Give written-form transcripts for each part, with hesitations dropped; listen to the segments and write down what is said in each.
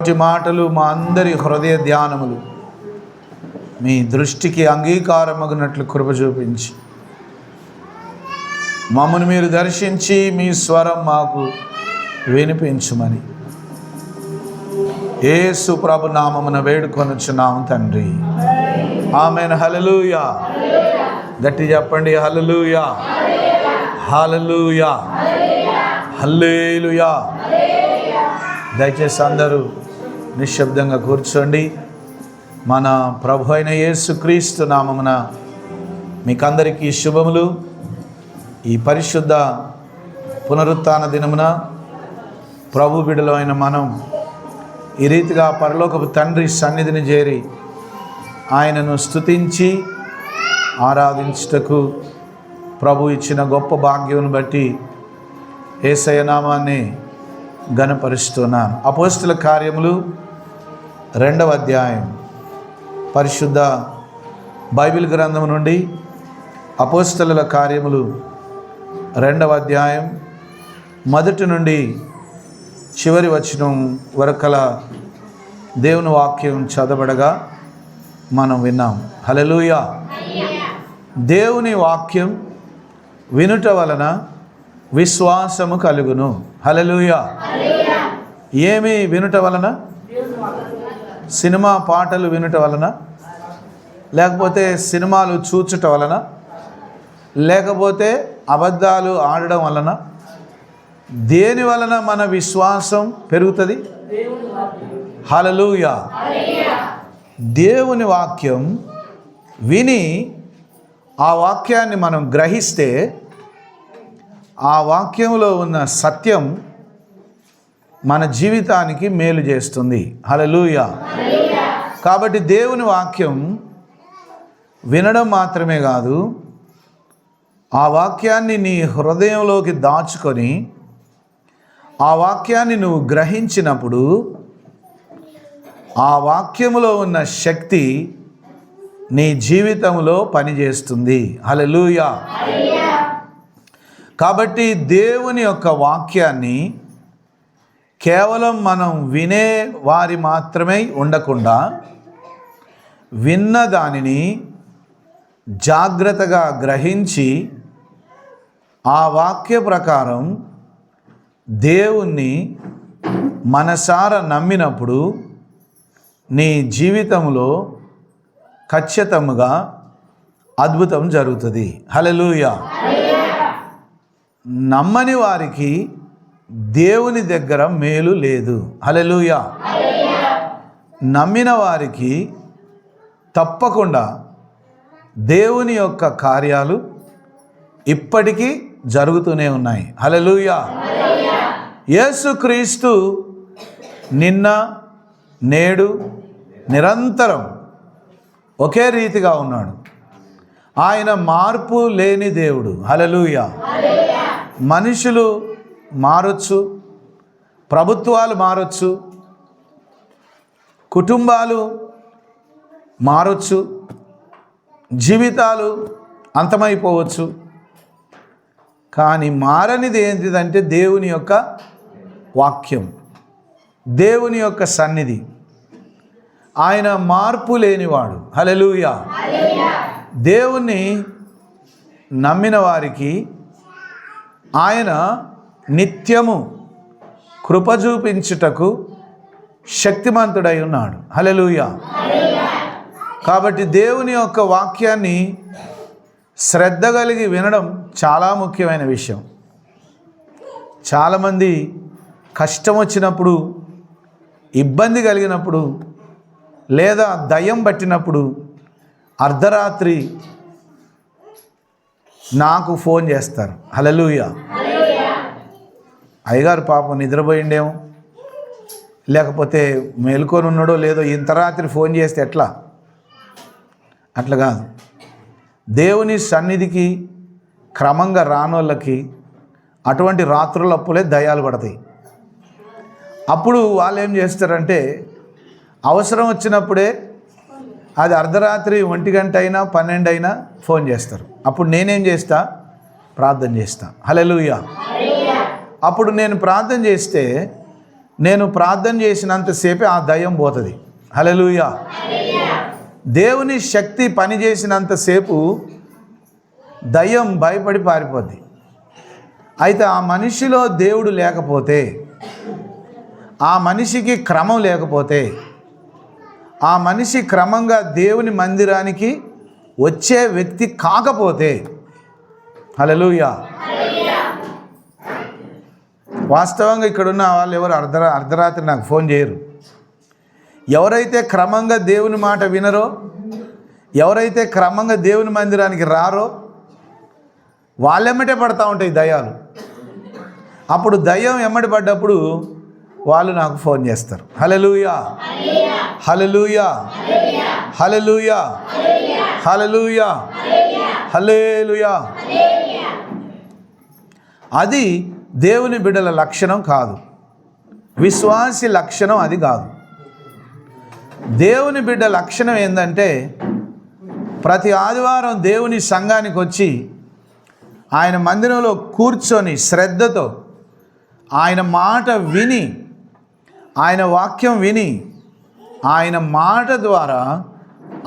మాటలు మా అందరి హృదయ ధ్యానములు మీ దృష్టికి అంగీకారమగినట్లు కృప చూపించి మమ్మను మీరు దర్శించి మీ స్వరం మాకు వినిపించుమని యేసు ప్రభు నామమున వేడుకొనుచున్నాము తండ్రి. ఆమేన్. హల్లెలూయా. గట్టి చెప్పండి. హల్లెలూయా, హల్లెలూయా, హల్లెలూయా. దయచేసి అందరూ నిశ్శబ్దంగా కూర్చోండి. మన ప్రభు అయిన యేసుక్రీస్తు నామమున మీకందరికీ శుభములు. ఈ పరిశుద్ధ పునరుత్థాన దినమున ప్రభు బిడ్డలు అయిన మనం ఈ రీతిగా పరలోకపు తండ్రి సన్నిధిని చేరి ఆయనను స్తుతించి ఆరాధించుటకు ప్రభు ఇచ్చిన గొప్ప భాగ్యమును బట్టి యేసయ్య నామాన్ని ఘనపరుస్తున్నాను. అపోస్తల కార్యములు 2వ అధ్యాయం పరిశుద్ధ బైబిల్ గ్రంథం నుండి అపోస్తలుల కార్యములు 2వ అధ్యాయం మొదటి నుండి చివరి వచనం వరకల దేవుని వాక్యం చదవబడగా మనం విన్నాం. హల్లెలూయా. దేవుని వాక్యం వినుట వలన విశ్వాసము కలుగును. హల్లెలూయా. ఏమి వినుట వలన? సినిమా పాటలు వినుట వలన, లేకపోతే సినిమాలు చూచుట వలన, లేకపోతే అబద్ధాలు ఆడడం వలన, దేని వలన మన విశ్వాసం పెరుగుతుంది? హల్లెలూయా. దేవుని వాక్యం విని ఆ వాక్యాన్ని మనం గ్రహిస్తే ఆ వాక్యంలో ఉన్న సత్యం మన జీవితానికి మేలు చేస్తుంది. హల్లెలూయా. కాబట్టి దేవుని వాక్యం వినడం మాత్రమే కాదు, ఆ వాక్యాన్ని నీ హృదయంలోకి దాచుకొని ఆ వాక్యాన్ని నువ్వు గ్రహించినప్పుడు ఆ వాక్యములో ఉన్న శక్తి నీ జీవితంలో పనిచేస్తుంది. హల్లెలూయా. కాబట్టి దేవుని యొక్క వాక్యాన్ని కేవలం మనం వినే వారి మాత్రమే ఉండకుండా విన్న దానిని జాగ్రత్తగా గ్రహించి ఆ వాక్య ప్రకారం దేవుణ్ణి మనసారా నమ్మినప్పుడు నీ జీవితంలో ఖచ్చితంగా అద్భుతం జరుగుతుంది. హల్లెలూయా. నమ్మని వారికి దేవుని దగ్గర మేలు లేదు. హల్లెలూయా. నమ్మిన వారికి తప్పకుండా దేవుని యొక్క కార్యాలు ఇప్పటికీ జరుగుతూనే ఉన్నాయి. హల్లెలూయా. యేసుక్రీస్తు నిన్న నేడు నిరంతరం ఒకే రీతిగా ఉన్నాడు. ఆయన మార్పు లేని దేవుడు. హల్లెలూయా. మనుషులు మారొచ్చు, ప్రభుత్వాలు మారొచ్చు, కుటుంబాలు మారొచ్చు, జీవితాలు అంతమైపోవచ్చు. కానీ మారనిది ఏంటిదంటే దేవుని యొక్క వాక్యం, దేవుని యొక్క సన్నిధి. ఆయన మార్పు లేనివాడు. హల్లెలూయా. దేవుణ్ణి నమ్మిన వారికి ఆయన నిత్యము కృప చూపించుటకు శక్తిమంతుడై ఉన్నాడు. హల్లెలూయా. కాబట్టి దేవుని యొక్క వాక్యాన్ని శ్రద్ధ కలిగి వినడం చాలా ముఖ్యమైన విషయం. చాలామంది కష్టం వచ్చినప్పుడు, ఇబ్బంది కలిగినప్పుడు, లేదా దయ్యం పట్టినప్పుడు అర్ధరాత్రి నాకు ఫోన్ చేస్తారు. హల్లెలూయా. అయ్యగారు పాపం నిద్రపోయిండేమో, లేకపోతే మేల్కొని ఉన్నాడో లేదో, ఇంత రాత్రి ఫోన్ చేస్తే ఎట్లా? అట్లా కాదు. దేవుని సన్నిధికి క్రమంగా రానోళ్ళకి అటువంటి రాత్రులప్పుడే దయ్యాలు పడతాయి. అప్పుడు వాళ్ళు ఏం చేస్తారంటే అవసరం వచ్చినప్పుడే, అది అర్ధరాత్రి 1 గంట అయినా 12 అయినా ఫోన్ చేస్తారు. అప్పుడు నేనేం చేస్తా? ప్రార్థన చేస్తా. హల్లెలూయా. అప్పుడు నేను ప్రార్థన చేస్తే నేను ప్రార్థన చేసినంతసేపే ఆ దయ్యం పోతుంది. హల్లెలూయా. దేవుని శక్తి పనిచేసినంతసేపు దయ్యం భయపడి పారిపోద్ది. అయితే ఆ మనిషిలో దేవుడు లేకపోతే, ఆ మనిషికి క్రమం లేకపోతే, ఆ మనిషి క్రమంగా దేవుని మందిరానికి వచ్చే వ్యక్తి కాకపోతే, హల్లెలూయా, వాస్తవంగా ఇక్కడున్న వాళ్ళు ఎవరు అర్ధరాత్రి నాకు ఫోన్ చేయరు. ఎవరైతే క్రమంగా దేవుని మాట వినరో, ఎవరైతే క్రమంగా దేవుని మందిరానికి రారో వాళ్ళెమ్మటే పడతా ఉంటాయి దయ్యాలు. అప్పుడు దయ్యం ఎమ్మటి పడ్డప్పుడు వాళ్ళు నాకు ఫోన్ చేస్తారు. హల్లెలూయా, హల్లెలూయా, హల్లెలూయా, హల్లెలూయా, హల్లెలూయా. అది దేవుని బిడ్డల లక్షణం కాదు, విశ్వాసి లక్షణం అది కాదు. దేవుని బిడ్డ లక్షణం ఏంటంటే ప్రతి ఆదివారం దేవుని సంఘానికి వచ్చి ఆయన మందిరంలో కూర్చొని శ్రద్ధతో ఆయన మాట విని, ఆయన వాక్యం విని, ఆయన మాట ద్వారా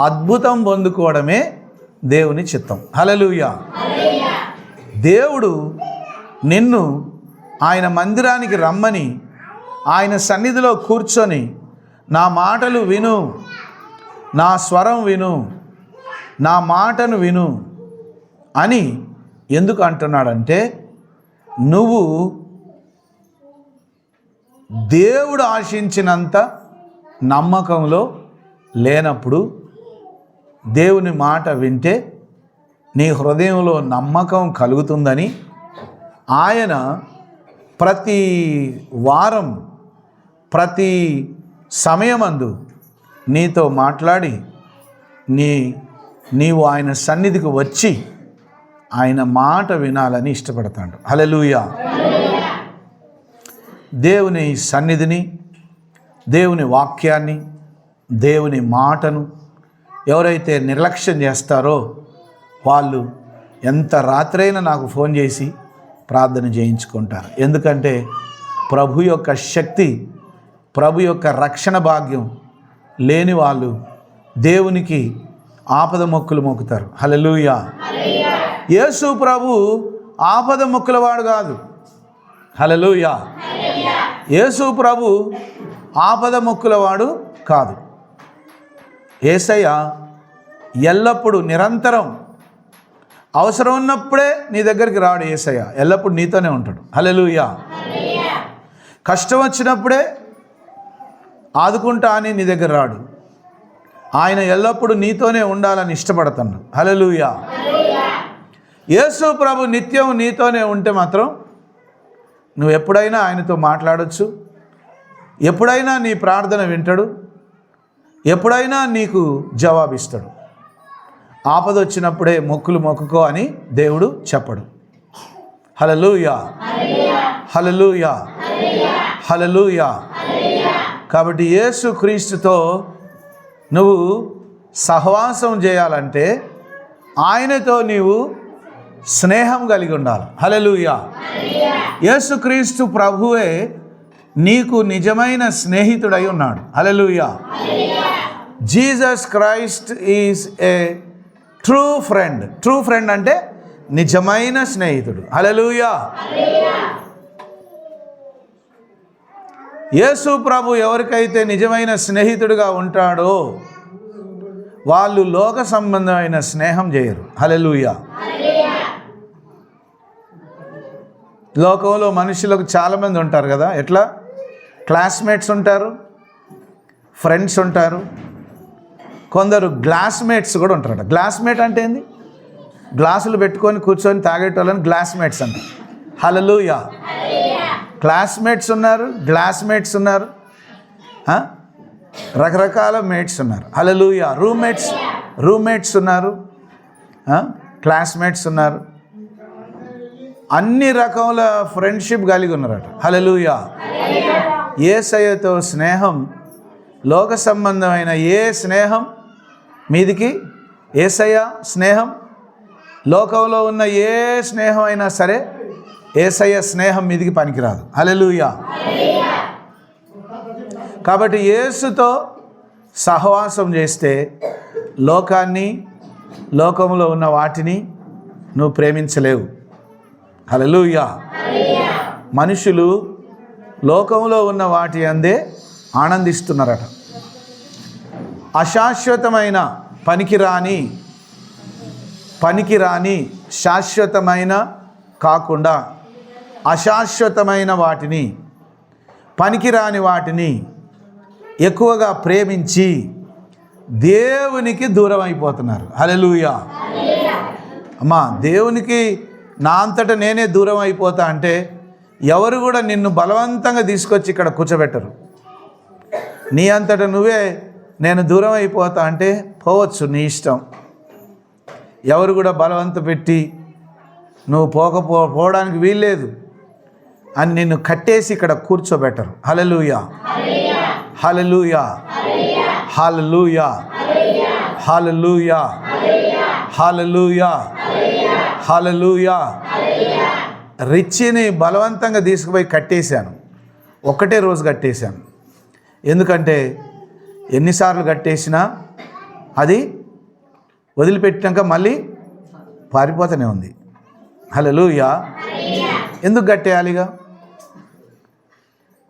అద్భుతం పొందుకోవడమే దేవుని చిత్తం. హల్లెలూయా. దేవుడు నిన్ను ఆయన మందిరానికి రమ్మని, ఆయన సన్నిధిలో కూర్చొని నా మాటలు విను, నా స్వరం విను, నా మాటను విను అని ఎందుకు అంటున్నాడంటే, నువ్వు దేవుడు ఆశించినంత నమ్మకంలో లేనప్పుడు దేవుని మాట వింటే నీ హృదయంలో నమ్మకం కలుగుతుందని ఆయన ప్రతి వారం ప్రతి సమయమందు నీతో మాట్లాడి నీవు ఆయన సన్నిధికి వచ్చి ఆయన మాట వినాలని ఇష్టపడతాడు. హల్లెలూయా. దేవుని సన్నిధిని, దేవుని వాక్యాన్ని, దేవుని మాటను ఎవరైతే నిర్లక్ష్యం చేస్తారో వాళ్ళు ఎంత రాత్రైనా నాకు ఫోన్ చేసి ప్రార్థన చేయించుకుంటారు. ఎందుకంటే ప్రభు యొక్క శక్తి, ప్రభు యొక్క రక్షణ భాగ్యం లేని వాళ్ళు దేవునికి ఆపద మొక్కులు మొక్కుతారు. హల్లెలూయా. యేసు ప్రభు ఆపద మొక్కులవాడు కాదు. హల్లెలూయా. యేసు ప్రభు ఆపద మొక్కులవాడు కాదు. యేసయ్య ఎల్లప్పుడూ నిరంతరం అవసరం ఉన్నప్పుడే నీ దగ్గరికి రాడు. యేసయ్య ఎల్లప్పుడూ నీతోనే ఉంటాడు. హల్లెలూయా. కష్టం వచ్చినప్పుడే ఆదుకుంటా అని నీ దగ్గర రాడు. ఆయన ఎల్లప్పుడూ నీతోనే ఉండాలని ఇష్టపడుతున్నాడు. హల్లెలూయా. యేసు ప్రభు నిత్యం నీతోనే ఉంటే మాత్రం నువ్వు ఎప్పుడైనా ఆయనతో మాట్లాడొచ్చు, ఎప్పుడైనా నీ ప్రార్థన వింటాడు, ఎప్పుడైనా నీకు జవాబిస్తాడు. ఆపద వచ్చినప్పుడే మొక్కులు మొక్కుకో అని దేవుడు చెప్పడు. హల్లెలూయా, హల్లెలూయా, హల్లెలూయా. కాబట్టి యేసు క్రీస్తుతో నువ్వు సహవాసం చేయాలంటే ఆయనతో నీవు స్నేహం కలిగి ఉండాలి. హల్లెలూయా. యేసుక్రీస్తు ప్రభువే నీకు నిజమైన స్నేహితుడై ఉన్నాడు. Hallelujah. Jesus Christ is a true friend. True friend అంటే నిజమైన స్నేహితుడు. హల్లెలూయా. యేసు ప్రభు ఎవరికైతే నిజమైన స్నేహితుడిగా ఉంటాడో వాళ్ళు లోక సంబంధమైన స్నేహం చేయరు. హల్లెలూయా. లోకంలో మనుషులకు చాలామంది ఉంటారు కదా. ఎట్లా? క్లాస్మేట్స్ ఉంటారు, ఫ్రెండ్స్ ఉంటారు, కొందరు గ్లాస్మేట్స్ కూడా ఉంటారట. గ్లాస్మేట్ అంటే ఏంది? గ్లాసులు పెట్టుకొని కూర్చొని తాగేటోళ్ళని గ్లాస్మేట్స్ అంటారు. హల్లెలూయా. క్లాస్మేట్స్ ఉన్నారు, గ్లాస్మేట్స్ ఉన్నారు, రకరకాల మేట్స్ ఉన్నారు. హల్లెలూయా. రూమ్మేట్స్ ఉన్నారు, క్లాస్మేట్స్ ఉన్నారు, అన్ని రకముల ఫ్రెండ్షిప్ కలిగి ఉన్నారట. హల్లెలూయా. యేసయ్యతో స్నేహం, లోక సంబంధమైన ఏ స్నేహం మీదికి, యేసయ్య స్నేహం, లోకంలో ఉన్న ఏ స్నేహం అయినా సరే యేసయ్య స్నేహం మీదికి పనికిరాదు. హల్లెలూయా. కాబట్టి యేసుతో సహవాసం చేస్తే లోకాన్ని, లోకంలో ఉన్న వాటిని నువ్వు ప్రేమించలేవు. హల్లెలూయా. మనుషులు లోకంలో ఉన్న వాటి అందే ఆనందిస్తున్నారట. అశాశ్వతమైన పనికిరాని శాశ్వతమైన కాకుండా అశాశ్వతమైన వాటిని, పనికిరాని వాటిని ఎక్కువగా ప్రేమించి దేవునికి దూరం అయిపోతున్నారు. హల్లెలూయా. అమ్మా, దేవునికి నా అంతటా నేనే దూరం అయిపోతా అంటే ఎవరు కూడా నిన్ను బలవంతంగా తీసుకొచ్చి ఇక్కడ కూర్చోబెట్టరు. నీ అంతటా నువ్వే నేను దూరం అయిపోతా అంటే పోవచ్చు, నీ ఇష్టం. ఎవరు కూడా బలవంత పెట్టి నువ్వు పోవడానికి వీల్లేదు అని నిన్ను కట్టేసి ఇక్కడ కూర్చోబెట్టరు. హల్లెలూయా, హల్లెలూయా, హల్లెలూయా, హల్లెలూయా, హల్లెలూయా, హల్లెలూయా. రిచ్చిని బలవంతంగా తీసుకుపోయి కట్టేశాను. ఒక్కటే రోజు కట్టేశాను. ఎందుకంటే ఎన్నిసార్లు కట్టేసినా అది వదిలిపెట్టినాక మళ్ళీ పారిపోతూనే ఉంది. హల్లెలూయా. ఎందుకు కట్టేయాలిగా?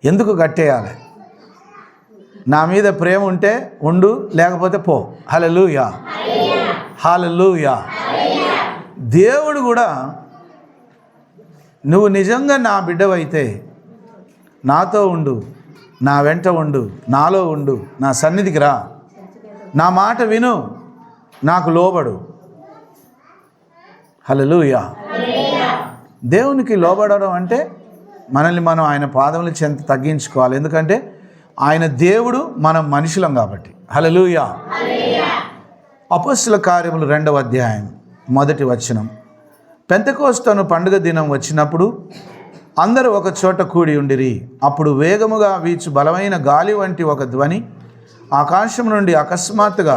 ఎందుకు కట్టేయాలి? నా మీద ప్రేమ ఉంటే ఉండు, లేకపోతే పో. హల్లెలూయా, హల్లెలూయా. దేవుడు కూడా నువ్వు నిజంగా నా బిడ్డవైతే నాతో ఉండు, నా వెంట ఉండు, నాలో ఉండు, నా సన్నిధికి రా, నా మాట విను, నాకు లోబడు. హల్లెలూయా. దేవునికి లోబడడం అంటే మనల్ని మనం ఆయన పాదముల చెంత తగ్గించుకోవాలి. ఎందుకంటే ఆయన దేవుడు, మనం మనుషులం కాబట్టి. హల్లెలూయా. అపొస్తలుల కార్యములు 2వ అధ్యాయం 1వ వచనం. పెంతెకోస్తు పండుగ దినం వచ్చినప్పుడు అందరూ ఒక చోట కూడి ఉండిరి. అప్పుడు వేగముగా వీచు బలమైన గాలి వంటి ఒక ధ్వని ఆకాశం నుండి అకస్మాత్తుగా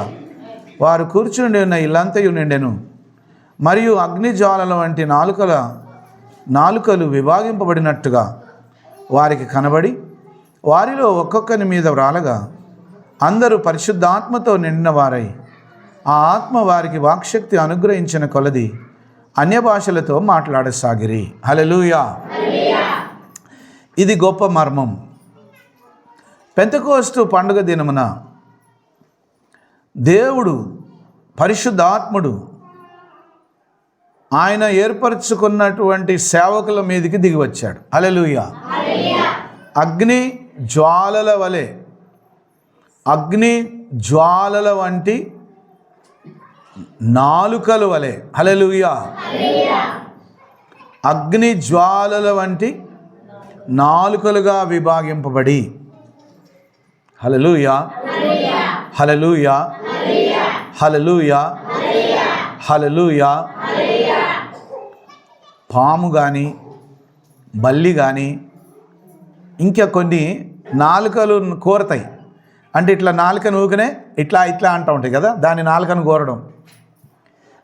వారు కూర్చుండి ఉన్న ఇల్లంతయు నిండెను. మరియు అగ్నిజ్వాలల వంటి నాలుకలు విభాగింపబడినట్టుగా వారికి కనబడి వారిలో ఒక్కొక్కని మీద వ్రాలగా అందరూ పరిశుద్ధాత్మతో నిండిన వారై ఆ ఆత్మ వారికి వాక్శక్తి అనుగ్రహించిన కొలది అన్య భాషలతో మాట్లాడసాగిరి. హల్లెలూయా. ఇది గొప్ప మర్మం. పెంతెకోస్తు పండుగ దినమున దేవుడు పరిశుద్ధాత్ముడు ఆయన ఏర్పరచుకున్నటువంటి సేవకుల మీదకి దిగి వచ్చాడు. హల్లెలూయా. అగ్ని జ్వాలల వంటి నాలుకల వలె. హల్లెలూయా. అగ్ని జ్వాలల వంటి నాలుకలుగా విభాగింపబడి. హల్లెలూయా, హల్లెలూయా, హల్లెలూయా, హల్లెలూయా. పాము కానీ, బల్లి కానీ, ఇంకా కొన్ని నాలుకలు కోరతాయి. అంటే ఇట్లా నాలుకను ఊకనే ఇట్లా అంటూ ఉంటాయి కదా, దాని నాలుకను కోరడం.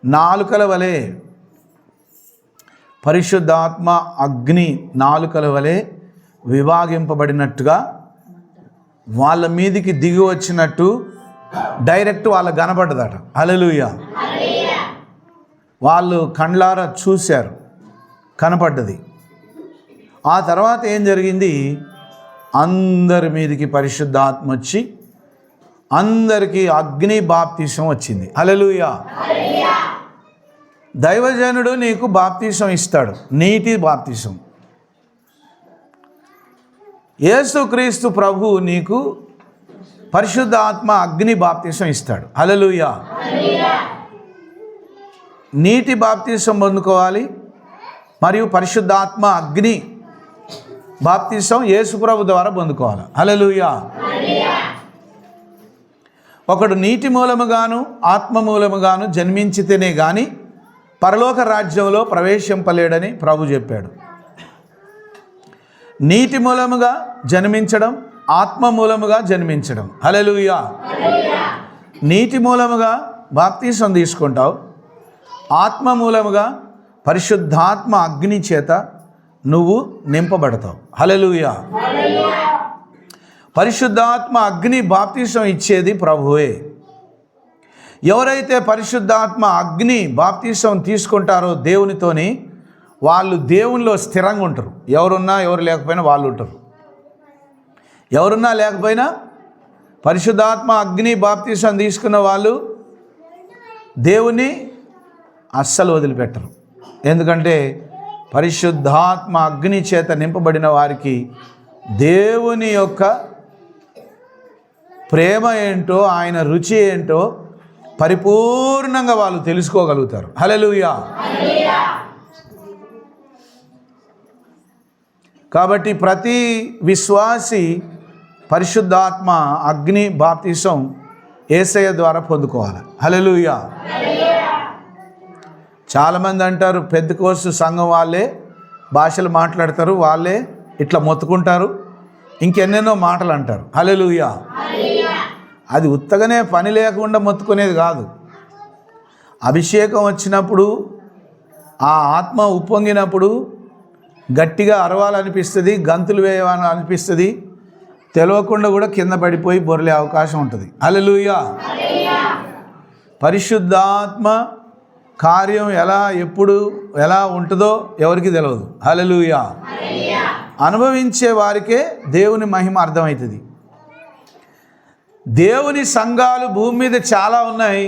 నాలుకల వలె పరిశుద్ధాత్మ అగ్ని నాలుకల వలె విభాగింపబడినట్టుగా వాళ్ళ మీదికి దిగి వచ్చినట్టు డైరెక్ట్ వాళ్ళకు కనపడ్డదట. హల్లెలూయా. వాళ్ళు కండ్లారా చూశారు, కనపడ్డది. ఆ తర్వాత ఏం జరిగింది? అందరి మీదికి పరిశుద్ధాత్మ వచ్చి అందరికీ అగ్ని బాప్తీసం వచ్చింది. హల్లెలూయా. దైవజనుడు నీకు బాప్తీసం ఇస్తాడు, నీటి బాప్తీసం. యేసుక్రీస్తు ప్రభువు నీకు పరిశుద్ధాత్మ అగ్ని బాప్తీసం ఇస్తాడు. హల్లెలూయా. నీటి బాప్తీసం పొందుకోవాలి, మరియు పరిశుద్ధాత్మ అగ్ని బాప్తీసం యేసు ప్రభు ద్వారా పొందుకోవాలి. హల్లెలూయా. ఒకడు నీటి మూలముగాను ఆత్మ మూలముగాను జన్మించితేనే కానీ పరలోక రాజ్యంలో ప్రవేశింపలేడని ప్రభు చెప్పాడు. నీటి మూలముగా జన్మించడం, ఆత్మ మూలముగా జన్మించడం. హల్లెలూయా. నీటి మూలముగా బాప్తీసం తీసుకుంటావు, ఆత్మ మూలముగా పరిశుద్ధాత్మ అగ్ని చేత నువ్వు నింపబడతావు. హల్లెలూయా. పరిశుద్ధాత్మ అగ్ని బాప్తిసం ఇచ్చేది ప్రభువే. ఎవరైతే పరిశుద్ధాత్మ అగ్ని బాప్తిసం తీసుకుంటారో దేవునితోని, వాళ్ళు దేవునిలో స్థిరంగా ఉంటారు. ఎవరున్నా ఎవరు లేకపోయినా వాళ్ళు ఉంటారు. ఎవరున్నా లేకపోయినా పరిశుద్ధాత్మ అగ్ని బాప్తిసం తీసుకున్న వాళ్ళు దేవుని అస్సలు వదిలిపెట్టరు. ఎందుకంటే పరిశుద్ధాత్మ అగ్ని చేత నింపబడిన వారికి దేవుని యొక్క ప్రేమ ఏంటో, ఆయన రుచి ఏంటో పరిపూర్ణంగా వాళ్ళు తెలుసుకోగలుగుతారు. హల్లెలూయా. కాబట్టి ప్రతి విశ్వాసి పరిశుద్ధాత్మ అగ్ని బాప్తిసం యేసయ్య ద్వారా పొందుకోవాలి. హల్లెలూయా. చాలామంది అంటారు పెంతెకోస్తు సంఘం వాళ్ళే భాషలు మాట్లాడతారు, వాళ్ళే ఇట్లా మొత్తుకుంటారు, ఇంకెన్నెన్నో మాటలు అంటారు. హల్లెలూయా. అది ఉత్తగానే పని లేకుండా మొత్తుకునేది కాదు. అభిషేకం వచ్చినప్పుడు, ఆ ఆత్మ ఉప్పొంగినప్పుడు గట్టిగా అరవాలనిపిస్తుంది, గంతులు వేయాలని అనిపిస్తుంది, తెలియకుండా కూడా కింద పడిపోయి బొర్లే అవకాశం ఉంటుంది. హల్లెలూయా. పరిశుద్ధాత్మ కార్యం ఎప్పుడు ఎలా ఉంటుందో ఎవరికి తెలియదు. హల్లెలూయా. అనుభవించే వారికే దేవుని మహిమ అర్థమవుతుంది. దేవుని సంఘాలు భూమి మీద చాలా ఉన్నాయి.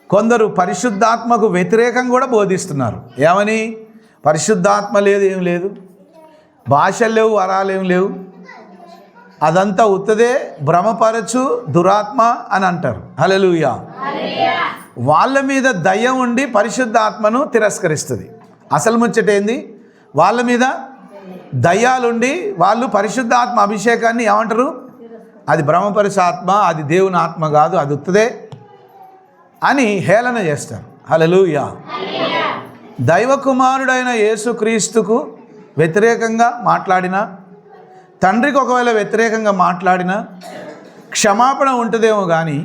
కొందరు పరిశుద్ధాత్మకు వ్యతిరేకం కూడా బోధిస్తున్నారు. ఏమని? పరిశుద్ధాత్మ లేదు, ఏం లేదు, భాషలు లేవు, వరాలేం లేవు, అదంతా ఉత్తదే, భ్రమపరచు దురాత్మ అని అంటారు. హల్లెలూయా. వాళ్ళ మీద దయ ఉండి పరిశుద్ధాత్మను తిరస్కరిస్తుంది. అసలు ముచ్చటేంది? వాళ్ళ మీద దయ్యాలుండి వాళ్ళు పరిశుద్ధాత్మ అభిషేకాన్ని ఏమంటారు? అది భ్రమపరచు ఆత్మ, అది దేవుని ఆత్మ కాదు, అది ఉత్తదే అని హేళన చేస్తారు. హల్లెలూయా. దైవ కుమారుడైన యేసుక్రీస్తుకు వ్యతిరేకంగా మాట్లాడినా, తండ్రికి ఒకవేళ వ్యతిరేకంగా మాట్లాడినా క్షమాపణ ఉంటుందేమో కానీ,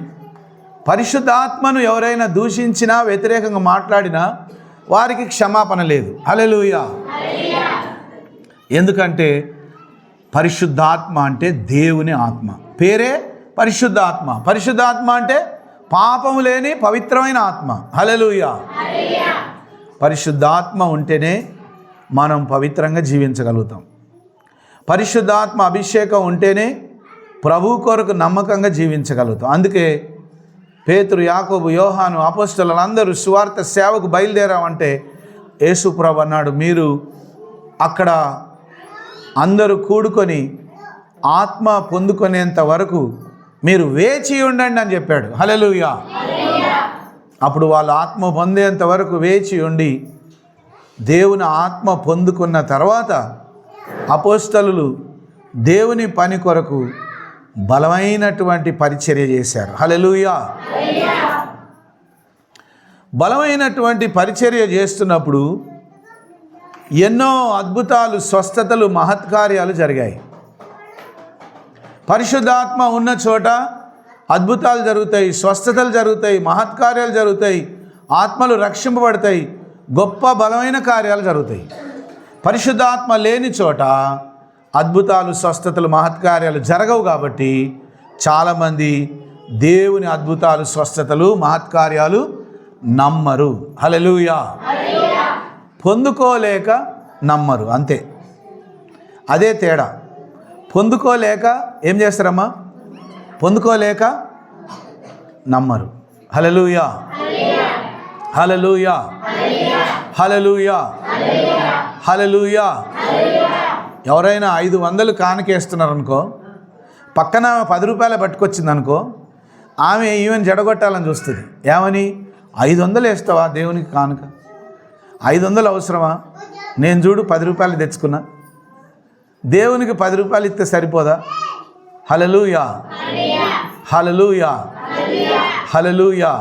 పరిశుద్ధాత్మను ఎవరైనా దూషించినా, వ్యతిరేకంగా మాట్లాడినా వారికి క్షమాపణ లేదు. హల్లెలూయా. ఎందుకంటే పరిశుద్ధాత్మ అంటే దేవుని ఆత్మ, పేరే పరిశుద్ధాత్మ. పరిశుద్ధాత్మ అంటే పాపము లేని పవిత్రమైన ఆత్మ. హల్లెలూయా. పరిశుద్ధాత్మ ఉంటేనే మనం పవిత్రంగా జీవించగలుగుతాం. పరిశుద్ధాత్మ అభిషేకం ఉంటేనే ప్రభు కొరకు నమ్మకంగా జీవించగలుగుతాం. అందుకే పేతురు, యాకోబు, యోహాను, అపోస్తలులందరూ సువార్త సేవకు బయలుదేరామంటే యేసు ప్రభు అన్నాడు, మీరు అక్కడ అందరూ కూడుకొని ఆత్మ పొందుకునేంత వరకు మీరు వేచి ఉండండి అని చెప్పాడు. హల్లెలూయా. అప్పుడు వాళ్ళు ఆత్మ పొందేంత వరకు వేచి ఉండి దేవుని ఆత్మ పొందుకున్న తర్వాత అపోస్తలులు దేవుని పని కొరకు బలమైనటువంటి పరిచర్య చేశారు. హల్లెలూయా. బలమైనటువంటి పరిచర్య చేస్తున్నప్పుడు ఎన్నో అద్భుతాలు, స్వస్థతలు, మహత్కార్యాలు జరిగాయి. పరిశుద్ధాత్మ ఉన్న చోట అద్భుతాలు జరుగుతాయి, స్వస్థతలు జరుగుతాయి, మహత్కార్యాలు జరుగుతాయి, ఆత్మలు రక్షింపబడతాయి, గొప్ప బలమైన కార్యాలు జరుగుతాయి. పరిశుద్ధాత్మ లేని చోట అద్భుతాలు, స్వస్థతలు, మహత్కార్యాలు జరగవు. కాబట్టి చాలామంది దేవుని అద్భుతాలు, స్వస్థతలు, మహత్కార్యాలు నమ్మరు. హల్లెలూయా. పొందుకోలేక నమ్మరు, అంతే. అదే తేడా. పొందుకోలేక ఏం చేస్తారమ్మా? పొందుకోలేక నమ్మరు. హల్లెలూయా. హల్లెలూయా. హల్లెలూయా. హల్లెలూయా. ఎవరైనా 500 కానుకేస్తున్నారనుకో, పక్కన 10 రూపాయలు పట్టుకొచ్చిందనుకో, ఆమె ఈవెన్ జడగొట్టాలని చూస్తుంది. ఏమని? 500 వేస్తావా దేవునికి కానుక? 500 అవసరమా? నేను చూడు 10 రూపాయలు తెచ్చుకున్నా, దేవునికి 10 రూపాయలు ఇస్తే సరిపోదా? హల్లెలూయా. హల్లెలూయా. హల్లెలూయా.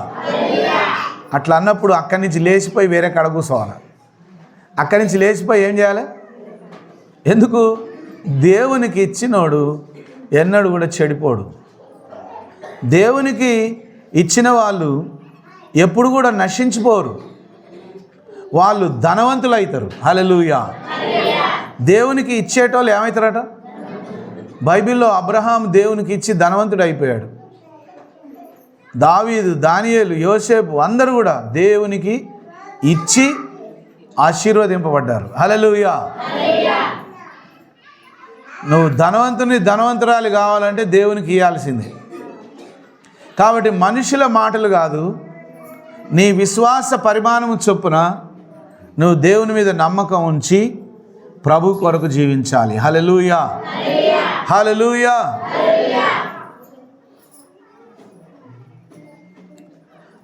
అట్లా అన్నప్పుడు అక్కడి నుంచి లేచిపోయి వేరే కాడ కూర్చోవాలి. అక్కడి నుంచి లేచిపోయి ఏం చేయాలి? ఎందుకు? దేవునికి ఇచ్చినోడు ఎన్నడూ కూడా చెడిపోడు. దేవునికి ఇచ్చిన వాళ్ళు ఎప్పుడు కూడా నశించిపోరు, వాళ్ళు ధనవంతులు అవుతారు. హల్లెలూయా. దేవునికి ఇచ్చేటోళ్ళు ఏమవుతారట? బైబిల్లో అబ్రహాం దేవునికి ఇచ్చి ధనవంతుడు అయిపోయాడు. దావీదు, దానియేలు, యోసేపు అందరూ కూడా దేవునికి ఇచ్చి ఆశీర్వదింపబడ్డారు. హల్లెలూయా. నువ్వు ధనవంతురాలు కావాలంటే దేవునికి ఇవ్వాల్సిందే. కాబట్టి మనుషుల మాటలు కాదు, నీ విశ్వాస పరిమాణము చొప్పున నువ్వు దేవుని మీద నమ్మకం ఉంచి ప్రభు కొరకు జీవించాలి. హల్లెలూయా, హల్లెలూయా.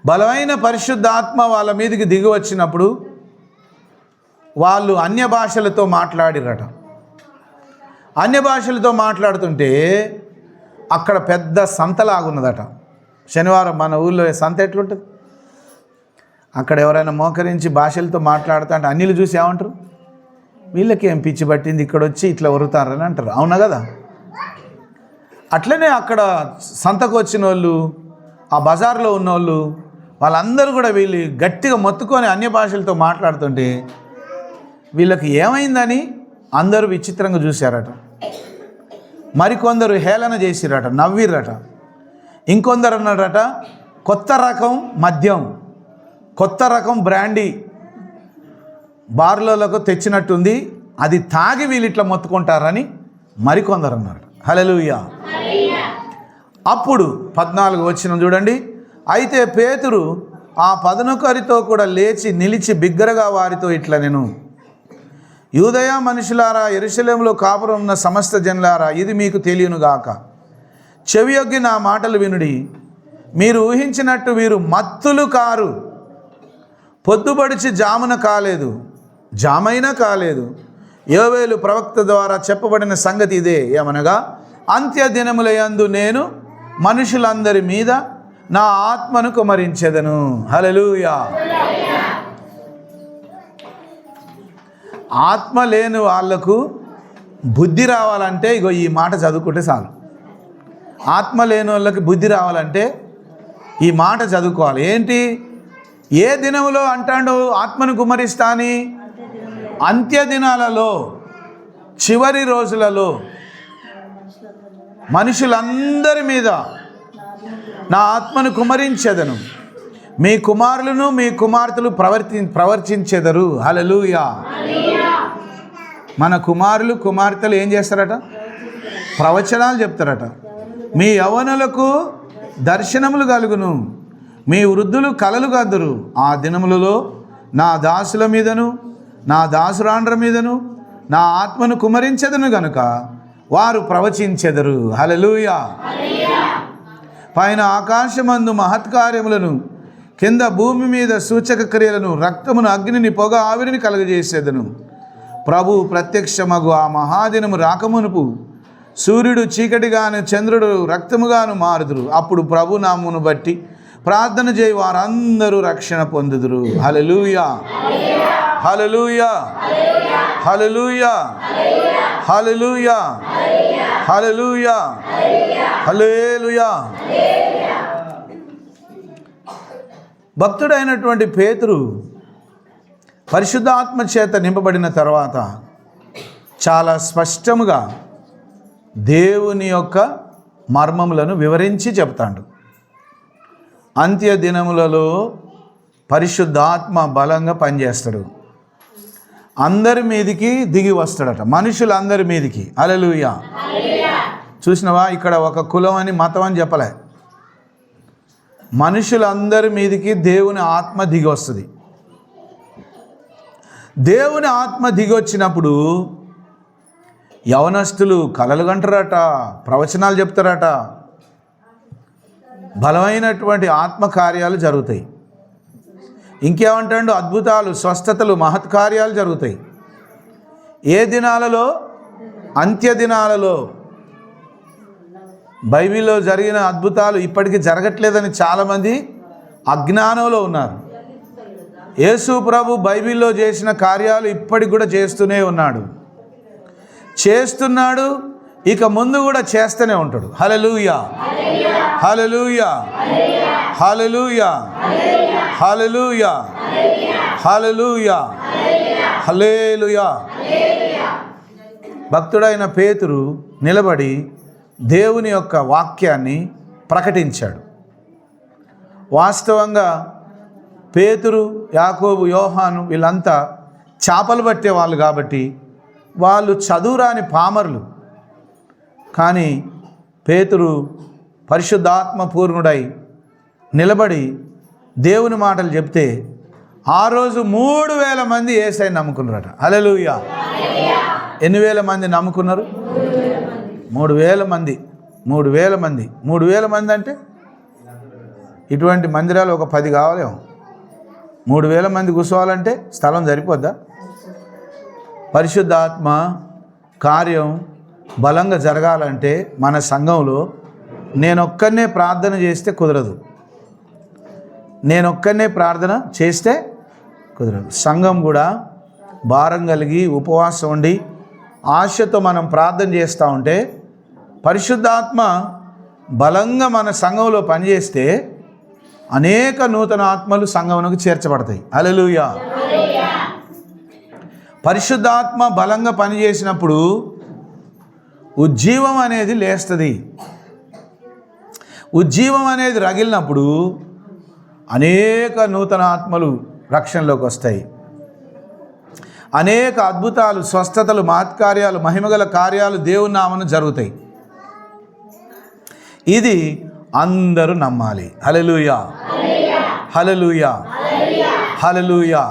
బలమైన పరిశుద్ధాత్మ వాళ్ళ మీదకి దిగి వచ్చినప్పుడు వాళ్ళు అన్య భాషలతో మాట్లాడిరట. అన్య భాషలతో మాట్లాడుతుంటే అక్కడ పెద్ద సంతలాగున్నదట. శనివారం మన ఊళ్ళో సంత ఎట్లుంటుంది? అక్కడ ఎవరైనా మోకరించి భాషలతో మాట్లాడుతా అంటే అన్యులు చూసి ఏమంటారు? వీళ్ళకి ఏం పిచ్చి పట్టింది, ఇక్కడ వచ్చి ఇట్లా వరుతారని అంటారు. అవునా కదా? అట్లనే అక్కడ సంతకు వచ్చిన వాళ్ళు, ఆ బజార్లో ఉన్నోళ్ళు వాళ్ళందరూ కూడా వీళ్ళు గట్టిగా మొత్తుకొని అన్య భాషలతో మాట్లాడుతుంటే వీళ్ళకి ఏమైందని అందరూ విచిత్రంగా చూశారట. మరికొందరు హేళన చేసిరట, నవ్విరట. ఇంకొందరు అన్నారట, కొత్త రకం మద్యం, కొత్త రకం బ్రాండీ బార్లకు తెచ్చినట్టుంది, అది తాగి వీళ్ళు ఇట్లా మొత్తుకుంటారని మరికొందరు అన్నారు. హల్లెలూయా. అప్పుడు 14 వచనం చూడండి. అయితే పేతురు ఆ 11 కూడా లేచి నిలిచి బిగ్గరగా వారితో ఇట్లా నేను, యూదయ మనుషులారా, యెరూషలేములో కాపురం ఉన్న సమస్త జనులారా, ఇది మీకు తెలియనుగాక. చెవియొగ్గి నా మాటలు వినుడి. మీరు ఊహించినట్టు వీరు మత్తులు కారు. పొద్దుబడిచి జామున కాలేదు, జామైనా కాలేదు. యోవేలు ప్రవక్త ద్వారా చెప్పబడిన సంగతి ఇదే, ఏమనగా అంత్య దినములయందు నేను మనుషులందరి మీద నా ఆత్మను కుమ్మరించెదను. హల్లెలూయా. ఆత్మ లేని వాళ్లకు బుద్ధి రావాలంటే ఇగో ఈ మాట చదువుకుంటే చాలు. ఆత్మ లేని వాళ్ళకి బుద్ధి రావాలంటే ఈ మాట చదువుకోవాలి. ఏంటి? ఏ దినములో అంటాడు ఆత్మను కుమ్మరిస్తా అని? అంత్య దినాలలో, చివరి రోజులలో మనుషులందరి మీద నా ఆత్మను కుమ్మరించెదను. మీ కుమారులను మీ కుమార్తెలు ప్రవర్తించెదరు. హల్లెలూయా. మన కుమారులు కుమార్తెలు ఏం చేస్తారట? ప్రవచనాలు చెప్తారట. మీ యవ్వనులకు దర్శనములు కలుగును, మీ వృద్ధులు కలలు కద్దురు. ఆ దినములలో నా దాసుల మీదను నా దాసురాండ్ర మీదను నా ఆత్మను కుమ్మరించెదను గనుక వారు ప్రవచించెదరు. హల్లెలూయా. పైన ఆకాశమందు మహత్కార్యములను, కింద భూమి మీద సూచక క్రియలను, రక్తమును, అగ్నిని, పొగ, ఆవిరిని కలుగజేసేదను. ప్రభు ప్రత్యక్షమగు ఆ మహాదినము రాకమునుపు సూర్యుడు చీకటిగాను చంద్రుడు రక్తముగాను మారుదురు. అప్పుడు ప్రభు నామమును బట్టి ప్రార్థన చేయి వారందరూ రక్షణ పొందుదురు. హల్లెలూయా, హల్లెలూయా, హల్లెలూయా, హల్లెలూయా, హల్లెలూయా, హల్లెలూయా. భక్తుడైనటువంటి పేతురు పరిశుద్ధాత్మ చేత నింపబడిన తర్వాత చాలా స్పష్టముగా దేవుని యొక్క మర్మములను వివరించి చెప్తాడు. అంత్య దినములలో పరిశుద్ధాత్మ బలంగా పనిచేస్తాడు. అందరి మీదికి దిగి వస్తాడట, మనుషులందరి మీదికి. హల్లెలూయా. చూసినవా, ఇక్కడ ఒక కులం అని మతం అని చెప్పలే. మనుషులందరి మీదికి దేవుని ఆత్మ దిగి వస్తుంది. దేవుని ఆత్మ దిగి వచ్చినప్పుడు యవనస్తులు కలలు కంటారట, ప్రవచనాలు చెప్తారట, బలమైనటువంటి ఆత్మకార్యాలు జరుగుతాయి. ఇంకేమంటాడు? అద్భుతాలు, స్వస్థతలు, మహత్కార్యాలు జరుగుతాయి. ఏ దినాలలో? అంత్య దినాలలో. బైబిల్లో జరిగిన అద్భుతాలు ఇప్పటికీ జరగట్లేదని చాలామంది అజ్ఞానంలో ఉన్నారు. యేసు ప్రభు బైబిల్లో చేసిన కార్యాలు ఇప్పటికి కూడా చేస్తూనే ఉన్నాడు, చేస్తున్నాడు, ఇక ముందు కూడా చేస్తూనే ఉంటాడు. హల్లెలూయా, హల్లెలూయా, హల్లెలూయా, హల్లెలూయా, హల్లెలూయా, హల్లెలూయా. భక్తుడైన పేతురు నిలబడి దేవుని యొక్క వాక్యాన్ని ప్రకటించాడు. వాస్తవంగా పేతురు, యాకోబు, యోహాను వీళ్ళంతా చేపలు పట్టే వాళ్ళు కాబట్టి వాళ్ళు చదువురాని పామరులు. కానీ పేతురు పరిశుద్ధాత్మ పూర్ణుడై నిలబడి దేవుని మాటలు చెప్తే ఆ రోజు 3000 మంది యేసయ్యను నమ్ముకున్నారట. హల్లెలూయా. ఎన్ని వేల మంది నమ్ముకున్నారు? 3000 మంది. 3000 మంది. 3000 మంది అంటే ఇటువంటి మందిరాలు ఒక 10 కావాలేమో. 3000 మంది కూర్చోవాలంటే స్థలం సరిపోద్దా? పరిశుద్ధాత్మ కార్యం బలంగా జరగాలంటే మన సంఘంలో నేనొక్కనే ప్రార్థన చేస్తే కుదరదు. నేనొక్కనే ప్రార్థన చేస్తే కుదరదు. సంఘం కూడా భారం కలిగి ఉపవాసం ఉండి ఆశతో మనం ప్రార్థన చేస్తూ ఉంటే పరిశుద్ధాత్మ బలంగా మన సంఘంలో పనిచేస్తే అనేక నూతన ఆత్మలు సంఘమునకు చేర్చబడతాయి. హల్లెలూయా. పరిశుద్ధాత్మ బలంగా పనిచేసినప్పుడు ఉజ్జీవం అనేది లేస్తుంది. ఉజ్జీవం అనేది రగిలినప్పుడు అనేక నూతన ఆత్మలు రక్షణలోకి వస్తాయి. అనేక అద్భుతాలు, స్వస్థతలు, మహత్కార్యాలు, మహిమగల కార్యాలు దేవుని నామమున జరుగుతాయి. ఇది అందరూ నమ్మాలి. హల్లెలూయా, హల్లెలూయా, హల్లెలూయా,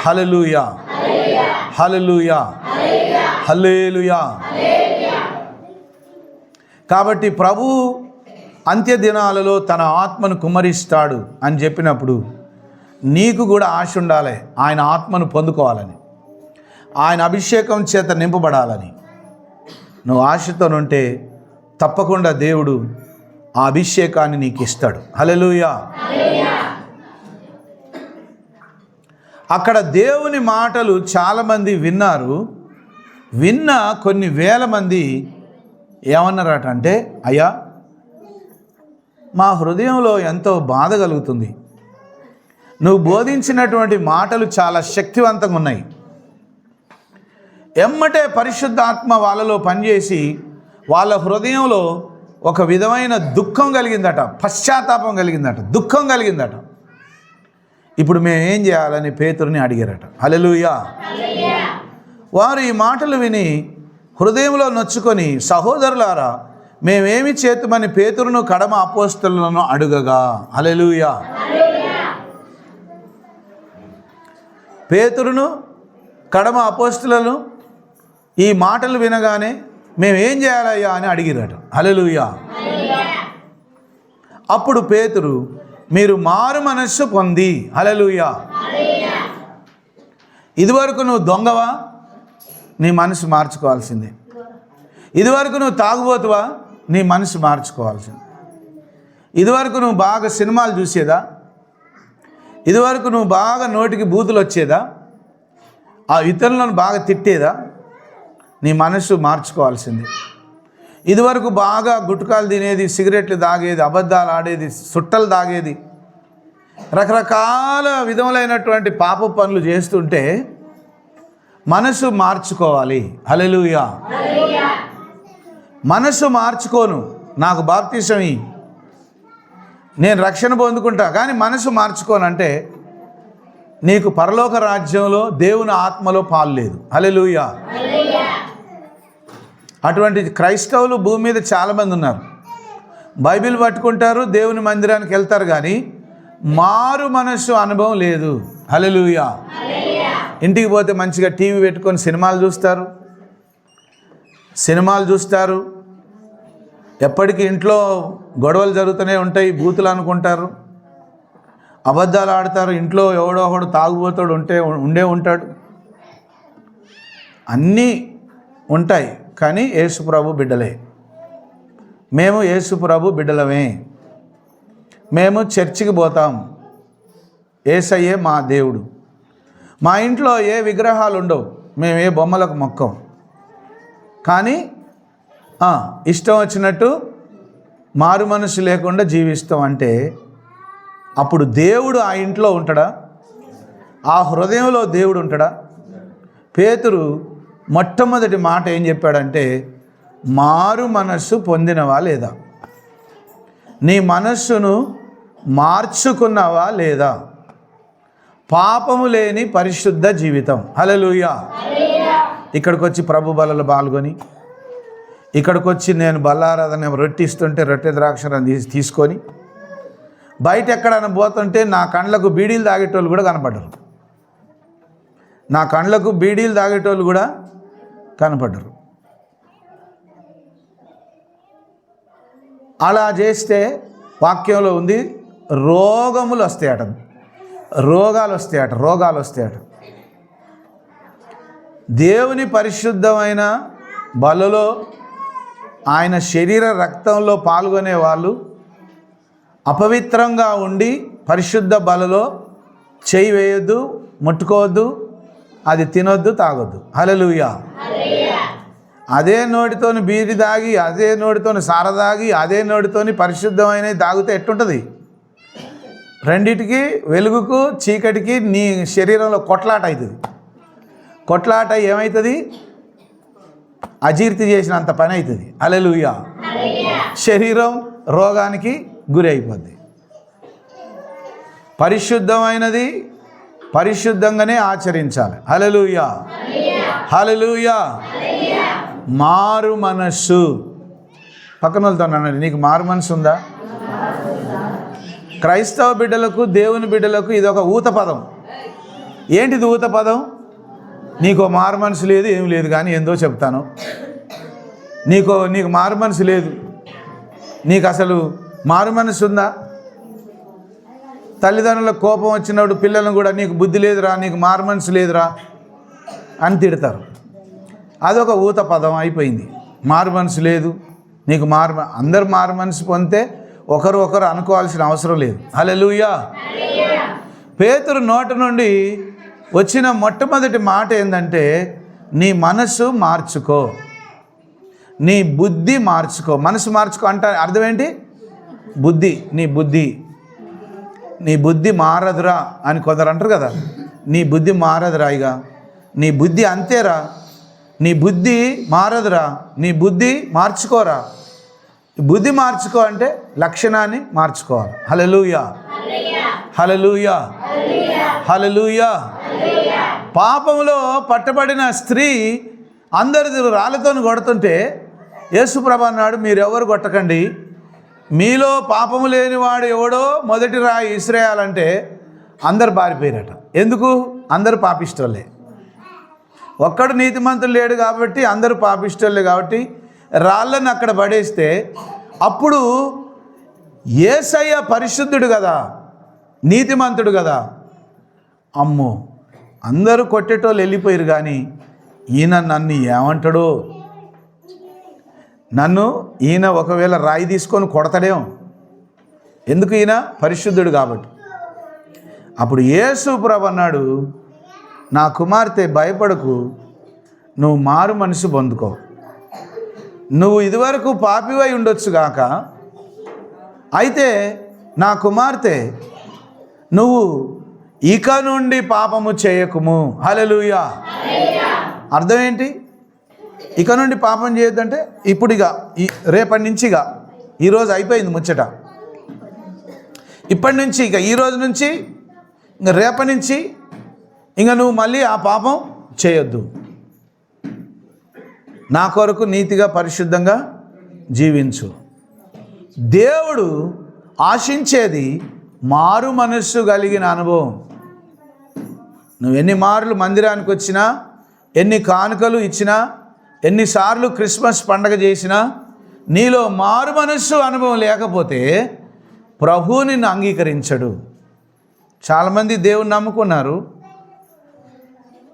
హల్లెలూయా, హల్లెలూయా, హల్లెలూయా. కాబట్టి ప్రభు అంత్య దినాలలో తన ఆత్మను కుమ్మరిస్తాడు అని చెప్పినప్పుడు నీకు కూడా ఆశ ఉండాలి. ఆయన ఆత్మను పొందుకోవాలని, ఆయన అభిషేకం చేత నింపబడాలని. నువ్వు ఆశతోనుంటే తప్పకుండా దేవుడు ఆ అభిషేకాన్ని నీకు ఇస్తాడు. హల్లెలూయా. అక్కడ దేవుని మాటలు చాలామంది విన్నారు. విన్న కొన్ని వేల మంది ఏమన్నారట అంటే, అయ్యా మా హృదయంలో ఎంతో బాధ కలుగుతుంది. నువ్వు బోధించినటువంటి మాటలు చాలా శక్తివంతంగా ఉన్నాయి. ఎమ్మటే పరిశుద్ధాత్మ వాళ్ళలో పనిచేసి వాళ్ళ హృదయంలో ఒక విధమైన దుఃఖం కలిగిందట, పశ్చాత్తాపం కలిగిందట, దుఃఖం కలిగిందట. ఇప్పుడు మేము ఏం చేయాలని పేతురుని అడిగారట. హల్లెలూయా. వారు ఈ మాటలు విని హృదయంలో నొచ్చుకొని, సహోదరులారా మేమేమి చేతుమని పేతురును కడమ అపోస్తలులను అడుగగా. హల్లెలూయా. పేతురును కడమ అపోస్తలులను ఈ మాటలు వినగానే మేమేం చేయాలయ్యా అని అడిగిరట. హల్లెలూయా. అప్పుడు పేతురు, మీరు మారు మనస్సు పొంది. హల్లెలూయా. ఇదివరకు నువ్వు దొంగవా, నీ మనసు మార్చుకోవాల్సిందే. ఇదివరకు నువ్వు తాగుబోతువా, నీ మనసు మార్చుకోవాల్సింది. ఇదివరకు నువ్వు బాగా సినిమాలు చూసేదా, ఇదివరకు నువ్వు బాగా నోటికి బూతులు వచ్చేదా, ఆ ఇతరులను బాగా తిట్టేదా, నీ మనసు మార్చుకోవాల్సింది. ఇదివరకు బాగా గుట్కాలు తినేది, సిగరెట్లు తాగేది, అబద్ధాలు ఆడేది, సుట్టలు తాగేది, రకరకాల విధములైనటువంటి పాప పనులు చేస్తుంటే మనసు మార్చుకోవాలి. హల్లెలూయా. మనసు మార్చుకోను, నాకు బాప్తిసం ఇయ్యి, నేను రక్షణ పొందుకుంటా, కానీ మనసు మార్చుకోనంటే నీకు పరలోక రాజ్యంలో దేవుని ఆత్మలో పాలు లేదు. హల్లెలూయా. అటువంటి క్రైస్తవులు భూమి మీద చాలామంది ఉన్నారు. బైబిల్ పట్టుకుంటారు, దేవుని మందిరానికి వెళ్తారు, కానీ మారు మనస్సు అనుభవం లేదు. హల్లెలూయా. ఇంటికి పోతే మంచిగా టీవీ పెట్టుకొని సినిమాలు చూస్తారు. ఎప్పటికీ ఇంట్లో గొడవలు జరుగుతూనే ఉంటాయి, బూతులు అనుకుంటారు, అబద్ధాలు ఆడతారు. ఇంట్లో ఎవడో ఒకడు తాగుబోతాడు ఉండే ఉంటాడు. అన్నీ ఉంటాయి, కానీ యేసు ప్రభు బిడ్డలే. మేము యేసు ప్రభు బిడ్డలమే. మేము చర్చికి పోతాం. యేసయ్యే మా దేవుడు. మా ఇంట్లో ఏ విగ్రహాలు ఉండవు, మేము ఏ బొమ్మలకు మొక్కం. కానీ ఇష్టం వచ్చినట్టు మారు మనసు లేకుండా జీవిస్తాం అంటే అప్పుడు దేవుడు ఆ ఇంట్లో ఉంటాడా? ఆ హృదయంలో దేవుడు ఉంటాడా? పేతురు మొట్టమొదటి మాట ఏం చెప్పాడంటే, మారు మనస్సు పొందినవా లేదా, నీ మనస్సును మార్చుకున్నావా లేదా, పాపము లేని పరిశుద్ధ జీవితం. హల్లెలూయా. ఇక్కడికి వచ్చి ప్రభు బలలో పాల్గొని, ఇక్కడికి వచ్చి నేను బల్లారాధన రొట్టె ఇస్తుంటే రొట్టె ద్రాక్షరం తీసుకొని బయట ఎక్కడైనా పోతుంటే నా కండ్లకు బీడీలు తాగేటోళ్ళు కూడా కనపడ్డరు, నా కండ్లకు బీడీలు తాగేటోళ్ళు కూడా కనపడ్డరు. అలా చేస్తే వాక్యంలో ఉంది రోగాలు వస్తాయట. దేవుని పరిశుద్ధమైన బలలో ఆయన శరీర రక్తంలో పాల్గొనే వాళ్ళు అపవిత్రంగా ఉండి పరిశుద్ధ బలలో చేయి వేయొద్దు, ముట్టుకోవద్దు, అది తినొద్దు, తాగొద్దు. హల్లెలూయా. అదే నోటితోని బీరి తాగి, అదే నోటితోని సార తాగి, అదే నోటితోని పరిశుద్ధమైనవి తాగితే ఎట్టుంటుంది? రెండిటికి, వెలుగుకు చీకటికి నీ శరీరంలో కొట్లాట అవుతుంది. కొట్లాట ఏమవుతుంది? అజీర్తి చేసినంత పని అవుతుంది. హల్లెలూయా. శరీరం రోగానికి గురి అయిపోద్ది. పరిశుద్ధమైనది పరిశుద్ధంగానే ఆచరించాలి. హల్లెలూయా. హల్లెలూయా. మారు మనస్సు. పక్కన వాళ్ళతో అన్నాడు, నీకు మారు మనసు ఉందా? క్రైస్తవ బిడ్డలకు, దేవుని బిడ్డలకు ఇది ఒక ఊత పదం. ఏంటిది ఊత పదం? నీకు మారు మనసు లేదు, ఏం లేదు, కానీ ఏందో చెప్తాను. నీకు మారు మనసు లేదు, నీకు అసలు మారు మనసు ఉందా? తల్లిదండ్రులకు కోపం వచ్చినప్పుడు పిల్లలను కూడా నీకు బుద్ధి లేదురా, నీకు మారు మనసు లేదురా అని తిడతారు. అదొక ఊత పదం అయిపోయింది. మారు మనసు లేదు, నీకు అందరు మారు మనసు పొందితే ఒకరు అనుకోవాల్సిన అవసరం లేదు. హల్లెలూయా. పేతురు నోటి నుండి వచ్చిన మొట్టమొదటి మాట ఏంటంటే, నీ మనసు మార్చుకో, నీ బుద్ధి మార్చుకో. మనసు మార్చుకో అంటే అర్థం ఏంటి? బుద్ధి. నీ బుద్ధి మారదురా అని కొందరు అంటారు కదా. నీ బుద్ధి మారదురా, ఇక నీ బుద్ధి అంతేరా, నీ బుద్ధి మారదురా, నీ బుద్ధి మార్చుకోరా. బుద్ధి మార్చుకో అంటే లక్షణాన్ని మార్చుకోవాలి. హల్లెలూయా. హల్లెలూయా. హల్లెలూయా. పాపంలో పట్టబడిన స్త్రీ అందరి రాళ్ళతో కొడుతుంటే యేసుప్రభు అన్నాడు, మీరెవరు కొట్టకండి, మీలో పాపము లేనివాడు ఎవడో మొదటి రాయి ఇసిరేయాలంటే అందరు పారిపోయారట. ఎందుకు? అందరూ పాపిష్టోళ్ళే. ఒక్కడు నీతిమంతులు లేడు కాబట్టి అందరూ పాపిష్టోళ్ళే కాబట్టి రాళ్ళను అక్కడ పడేస్తే, అప్పుడు యేసయ్య పరిశుద్ధుడు కదా, నీతిమంతుడు కదా, అమ్మో అందరూ కొట్టేటోళ్ళు వెళ్ళిపోయారు, కానీ ఈయన నన్ను ఏమంటాడో, ఈయన ఒకవేళ రాయి తీసుకొని కొడతాడేమో, ఎందుకు? ఈయన పరిశుద్ధుడు కాబట్టి. అప్పుడు యేసు ప్రభు అన్నాడు, నా కుమార్తె భయపడకు, నువ్వు మారు మనసు పొందుకో. నువ్వు ఇదివరకు పాపివై ఉండొచ్చు గాక, అయితే నా కుమార్తె నువ్వు ఇక నుండి పాపము చేయకుము. హల్లెలూయా. అర్థం ఏంటి? ఇక నుండి పాపం చేయొద్దంటే ఇప్పుడు రేపటి నుంచి ఈరోజు అయిపోయింది ముచ్చట. ఇప్పటి నుంచి ఈరోజు నుంచి రేపటి నుంచి నువ్వు మళ్ళీ ఆ పాపం చేయొద్దు. నా కొరకు నీతిగా పరిశుద్ధంగా జీవించు. దేవుడు ఆశించేది మారు మనస్సు కలిగిన అనుభవం. నువ్వు ఎన్ని మార్లు మందిరానికి వచ్చినా, ఎన్ని కానుకలు ఇచ్చినా, ఎన్నిసార్లు క్రిస్మస్ పండగ చేసినా, నీలో మారు మనస్సు అనుభవం లేకపోతే ప్రభువు నిన్ను అంగీకరించడు. చాలామంది దేవుని నమ్ముకున్నారు,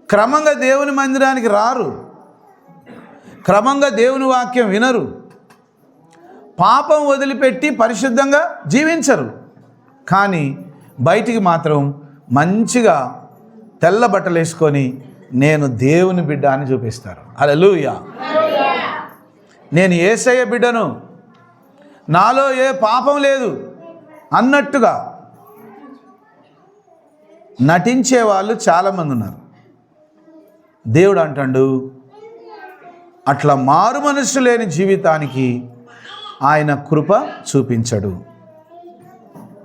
క్రమంగా దేవుని మందిరానికి రారు, క్రమంగా దేవుని వాక్యం వినరు, పాపం వదిలిపెట్టి పరిశుద్ధంగా జీవించరు, కానీ బయటికి మాత్రం మంచిగా తెల్ల బట్టలు వేసుకొని నేను దేవుని బిడ్డ అని చూపిస్తారు. హల్లెలూయా. నేను యేసయ్య బిడ్డను, నాలో ఏ పాపం లేదు అన్నట్టుగా నటించే వాళ్ళు చాలామంది ఉన్నారు. దేవుడు అంటాడు, అట్లా మారు మనస్సు లేని జీవితానికి ఆయన కృప చూపించడు.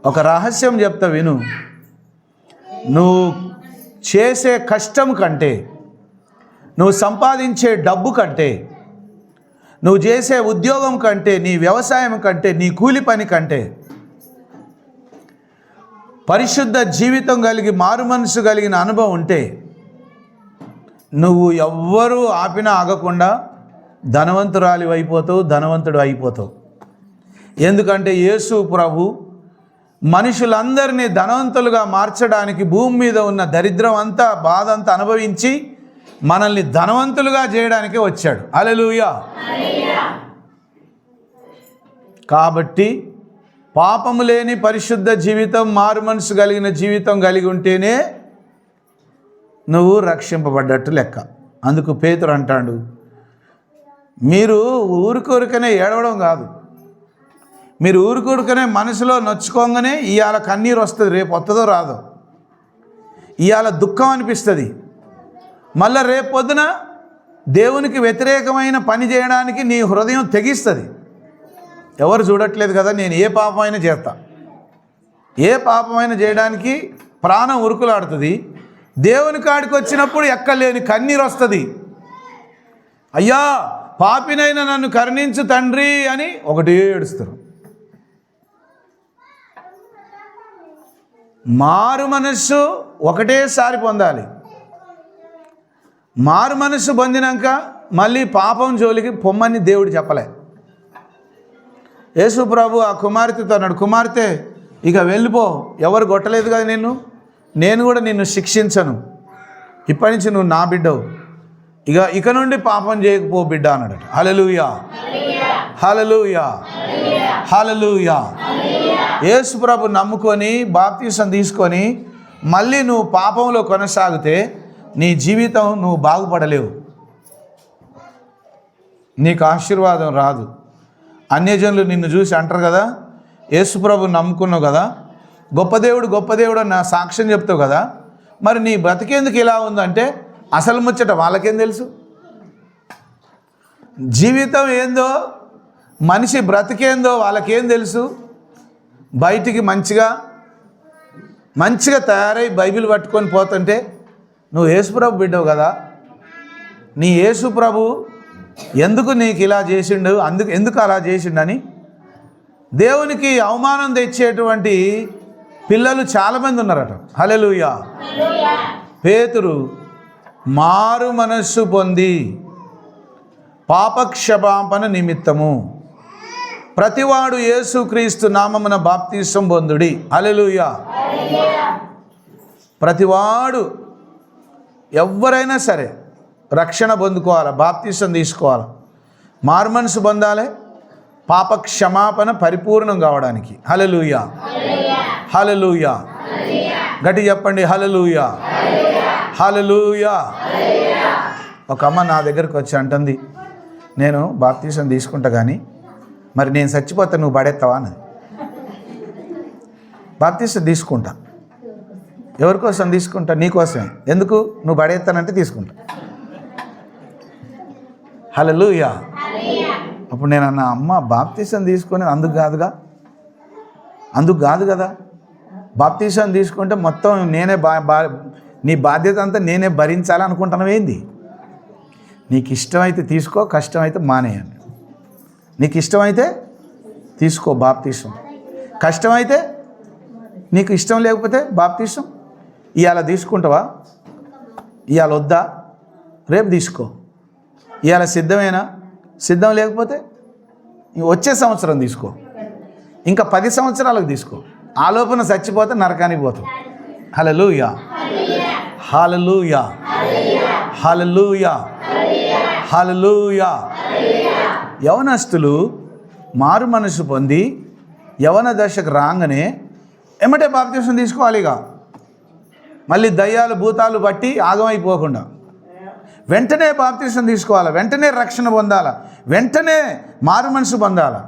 ఒక రహస్యం చెప్తా విను. నువ్వు చేసే కష్టం కంటే, నువ్వు సంపాదించే డబ్బు కంటే, నువ్వు చేసే ఉద్యోగం కంటే, నీ వ్యవసాయం కంటే, నీ కూలి పని కంటే పరిశుద్ధ జీవితం కలిగి మారు మనసు కలిగిన అనుభవం ఉంటే నువ్వు ఎవ్వరూ ఆపినా ఆగకుండా ధనవంతురాలి అయిపోతావు, ధనవంతుడు అయిపోతావు. ఎందుకంటే యేసు ప్రభు మనుషులందరినీ ధనవంతులుగా మార్చడానికి భూమి మీద ఉన్న దరిద్రం అంతా, బాధ అంతా అనుభవించి మనల్ని ధనవంతులుగా చేయడానికే వచ్చాడు. హల్లెలూయా. కాబట్టి పాపము లేని పరిశుద్ధ జీవితం, మారు మనసు కలిగిన జీవితం కలిగి ఉంటేనే నువ్వు రక్షింపబడ్డట్టు లెక్క. అందుకు పేతురు అంటాడు, మీరు ఊరికొరికనే ఏడవడం కాదు, మీరు ఊరికొరికనే మనసులో నొచ్చుకోగానే ఇవాళ కన్నీరు వస్తుంది, రేపు వస్తుందో రాదో, ఇవాళ దుఃఖం అనిపిస్తుంది, మళ్ళీ రేపు పొద్దున దేవునికి వ్యతిరేకమైన పని చేయడానికి నీ హృదయం తెగిస్తుంది. ఎవరు చూడట్లేదు కదా, నేను ఏ పాపమైనా చేస్తా, ఏ పాపమైనా చేయడానికి ప్రాణం ఉరుకులాడుతుంది. దేవుని కాడికి వచ్చినప్పుడు ఎక్కలేని కన్నీరు వస్తుంది. అయ్యా పాపినైనా నన్ను కరుణించు తండ్రి అని ఒకటే ఏడుస్తారు. మారు మనస్సు ఒకటేసారి పొందాలి. మారు మనస్సు పొందినాక మళ్ళీ పాపం జోలికి పొమ్మని దేవుడు చెప్పలే. యేసు ప్రభు ఆ కుమార్తెతో అన్నాడు, కుమార్తె ఇక వెళ్ళిపో, ఎవరు కొట్టలేదు కదా నిన్ను, నేను కూడా నిన్ను శిక్షించను, ఇప్పటి నుంచి నువ్వు నా బిడ్డవు, ఇక నుండి పాపం చేయకపో బిడ్డ అన్నాడు. హల్లెలూయా, హల్లెలూయా, హల్లెలూయా. యేసు ప్రభు నమ్ముకొని బాప్తీసం తీసుకొని మళ్ళీ నువ్వు పాపంలో కొనసాగితే నీ జీవితం నువ్వు బాగుపడలేవు, నీకు ఆశీర్వాదం రాదు. అన్యజనులు నిన్ను చూసి అంటారు కదా, యేసు ప్రభు నమ్ముకున్నావు కదా, గొప్ప దేవుడు అని నా సాక్ష్యం చెప్తావు కదా, మరి నీ బ్రతికేందుకు ఇలా ఉందంటే అసలు ముచ్చట వాళ్ళకేం తెలుసు? జీవితం ఏందో, మనిషి బ్రతికేందో వాళ్ళకేం తెలుసు? బయటికి మంచిగా తయారై బైబిల్ పట్టుకొని పోతుంటే నువ్వు యేసుప్రభు బిడ్డవు కదా, నీ యేసుప్రభు ఎందుకు నీకు ఇలా చేసిండు, ఎందుకు అలా చేసిండని దేవునికి అవమానం తెచ్చేటువంటి పిల్లలు చాలామంది ఉన్నారట. హల్లెలూయా. పేతురు మారు మనస్సు పొంది పాపక్షమాపణ నిమిత్తము ప్రతివాడు యేసుక్రీస్తు నామమున బాప్తీసం పొందుడి. హల్లెలూయా. ప్రతివాడు ఎవరైనా సరే రక్షణ పొందుకోవాలి, బాప్తీసం తీసుకోవాలి, మారు మనసు పొందాలి, పాప క్షమాపణ పరిపూర్ణం కావడానికి. హల్లెలూయా, హల్లెలూయా. గట్టి చెప్పండి, హల్లెలూయా, హల్లెలూయా. ఒక అమ్మ నా దగ్గరకు వచ్చి అంటుంది, నేను బాప్తీసం తీసుకుంటా కానీ మరి నేను చచ్చిపోతే నువ్వు పడేస్తావా అన్నది. బాప్తీసం తీసుకుంటా, ఎవరికోసం తీసుకుంటా? నీకోసమే. ఎందుకు? నువ్వు పడేస్తానంటే తీసుకుంటా. హల్లెలూయా. అప్పుడు నేను అన్న, అమ్మ బాప్తీసం తీసుకొని అందుకు కాదు కదా, బాప్తీసం తీసుకుంటే మొత్తం నేనే నీ బాధ్యత అంతా నేనే భరించాలనుకుంటున్నావేంది? నీకు ఇష్టమైతే తీసుకో, కష్టమైతే మానేయండి. నీకు ఇష్టమైతే తీసుకో బాప్తీసం, కష్టమైతే నీకు ఇష్టం లేకపోతే బాప్తీసం ఇవాళ తీసుకుంటావా? ఇవాళ వద్దా? రేపు తీసుకో. ఇవాళ సిద్ధమేనా? సిద్ధం లేకపోతే వచ్చే సంవత్సరం తీసుకో, ఇంకా 10 సంవత్సరాలకు తీసుకో. ఆ లోపల చచ్చిపోతే నరకానికి పోతాం. హల్లెలూయా, హల్లెలూయా, హల్లెలూయా, హల్లెలూయా. యవనస్తులు మారు మనసు పొంది యవన దశకు రాగానే ఎమ్మటే బాప్తీసం తీసుకోవాలిగా. మళ్ళీ దయ్యాలు భూతాలు బట్టి ఆగమైపోకుండా వెంటనే బాప్తీసం తీసుకోవాలి, వెంటనే రక్షణ పొందాలి, వెంటనే మారు మనసు పొందాలి.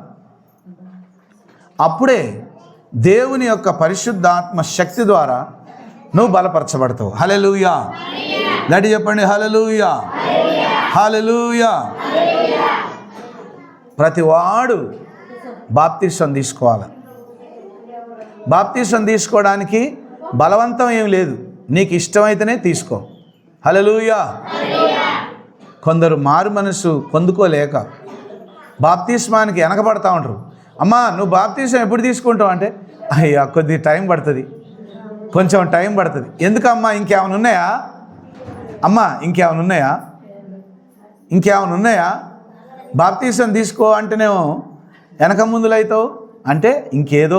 అప్పుడే దేవుని యొక్క పరిశుద్ధాత్మ శక్తి ద్వారా నువ్వు బలపరచబడతావు. హల్లెలూయా. గట్టి చెప్పండి, హల్లెలూయా, హల్లెలూయా. ప్రతివాడు బాప్తిసం తీసుకోవాలి. బాప్తిసం తీసుకోవడానికి బలవంతం ఏం లేదు, నీకు ఇష్టమైతేనే తీసుకో. హల్లెలూయా. కొందరు మారు మనసు పొందుకోలేక బాప్తిస్మానికి వెనకబడతా ఉంటారు. అమ్మా నువ్వు బాప్తిసం ఎప్పుడు తీసుకుంటావు అంటే, అయ్యా కొద్ది టైం పడుతుంది, కొంచెం టైం పడుతుంది. ఎందుకమ్మా ఇంకేమైనా ఉన్నాయా? అమ్మా ఇంకేమైనా ఉన్నాయా? బాప్తిసం తీసుకో అంటేనేమో వెనక ముందులైతావు అంటే ఇంకేదో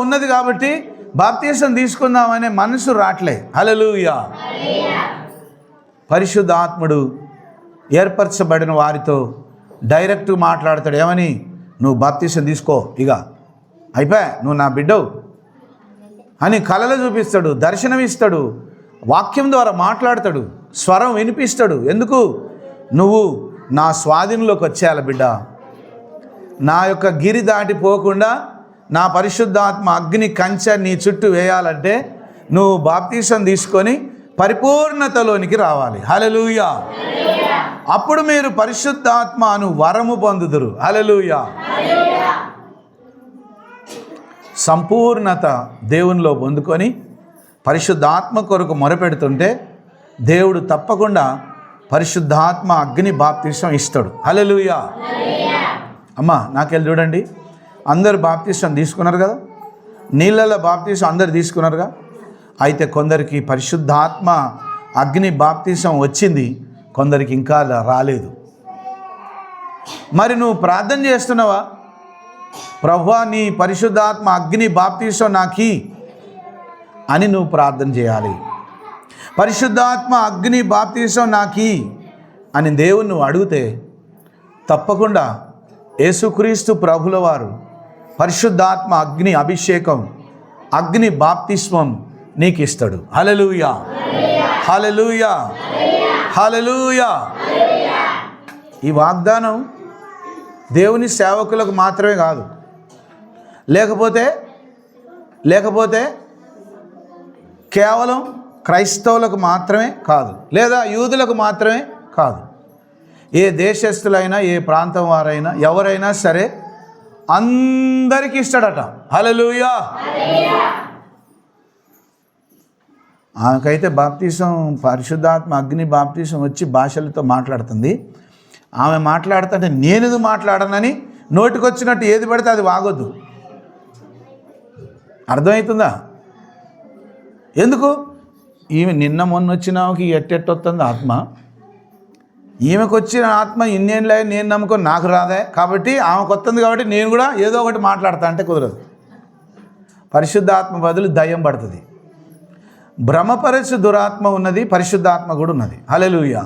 ఉన్నది కాబట్టి బాప్తిసం తీసుకుందామనే మనసు రాట్లే. హల్లెలూయా. పరిశుద్ధాత్ముడు ఏర్పరచబడిన వారితో డైరెక్ట్ మాట్లాడతాడు. ఏమని? నువ్వు బాప్తిసం తీసుకో, ఇక అయిపోయా, నువ్వు నా బిడ్డవు అని కలలు చూపిస్తాడు, దర్శనమిస్తాడు, వాక్యం ద్వారా మాట్లాడతాడు, స్వరం వినిపిస్తాడు. ఎందుకు? నువ్వు నా స్వాధీనంలోకి వచ్చేయాలి బిడ్డ, నా యొక్క గిరి దాటిపోకుండా నా పరిశుద్ధాత్మ అగ్ని కంచె నీ చుట్టూ వేయాలంటే నువ్వు బాప్తిసం తీసుకొని పరిపూర్ణతలోనికి రావాలి. హల్లెలూయా. అప్పుడు మీరు పరిశుద్ధాత్మ అను వరము పొందుదురు. హల్లెలూయా. సంపూర్ణత దేవునిలో పొందుకొని పరిశుద్ధాత్మ కొరకు మొరపెడుతుంటే దేవుడు తప్పకుండా పరిశుద్ధాత్మ అగ్ని బాప్తిసం ఇస్తాడు. హల్లెలూయా. అమ్మా నాకెళ్ళి చూడండి, అందరు బాప్తిసం తీసుకున్నారు కదా, నీళ్ళలో బాప్తిసం అందరు తీసుకున్నారుగా. అయితే కొందరికి పరిశుద్ధాత్మ అగ్ని బాప్తిసం వచ్చింది, కొందరికి ఇంకా రాలేదు. మరి నువ్వు ప్రార్థన చేస్తున్నావా? ప్రభువా నీ పరిశుద్ధాత్మ అగ్ని బాప్తిసం నాకి అని నువ్వు ప్రార్థన చేయాలి. పరిశుద్ధాత్మ అగ్ని బాప్తిసం నాకి అని దేవుని నువ్వు అడిగితే తప్పకుండా యేసుక్రీస్తు ప్రభుల వారు పరిశుద్ధాత్మ అగ్ని అభిషేకం, అగ్ని బాప్తిస్మం నీకు ఇస్తాడు. హల్లెలూయా. హల్లెలూయా. హల్లెలూయా. ఈ వాగ్దానం దేవుని సేవకులకు మాత్రమే కాదు, లేకపోతే కేవలం క్రైస్తవులకు మాత్రమే కాదు, లేదా యూదులకు మాత్రమే కాదు. ఏ దేశస్థులైనా, ఏ ప్రాంతం వారైనా, ఎవరైనా సరే అందరికీ ఇస్తాడట. హల్లెలూయా. ఆమెకైతే బాప్తిసం, పరిశుద్ధాత్మ అగ్ని బాప్తిసం వచ్చి భాషలతో మాట్లాడుతుంది. ఆమె మాట్లాడుతుంటే నేనేది మాట్లాడనని నోటికొచ్చినట్టు ఏది పడితే అది వాగొద్దు. అర్థమవుతుందా? ఎందుకు? ఈమె నిన్న మొన్న వచ్చినాకి ఎట్టెట్టొస్తుంది ఆత్మ, ఈమెకు వచ్చిన ఆత్మ ఇన్నేళ్ళే నేను నమ్ముకొని నాకు రాదే, కాబట్టి ఆమెకు వస్తుంది కాబట్టి నేను కూడా ఏదో ఒకటి మాట్లాడతా అంటే కుదరదు. పరిశుద్ధాత్మ బదులు దయ్యం పడుతుంది. భ్రమపరచు దురాత్మ ఉన్నది, పరిశుద్ధాత్మ కూడా ఉన్నది. హల్లెలూయా.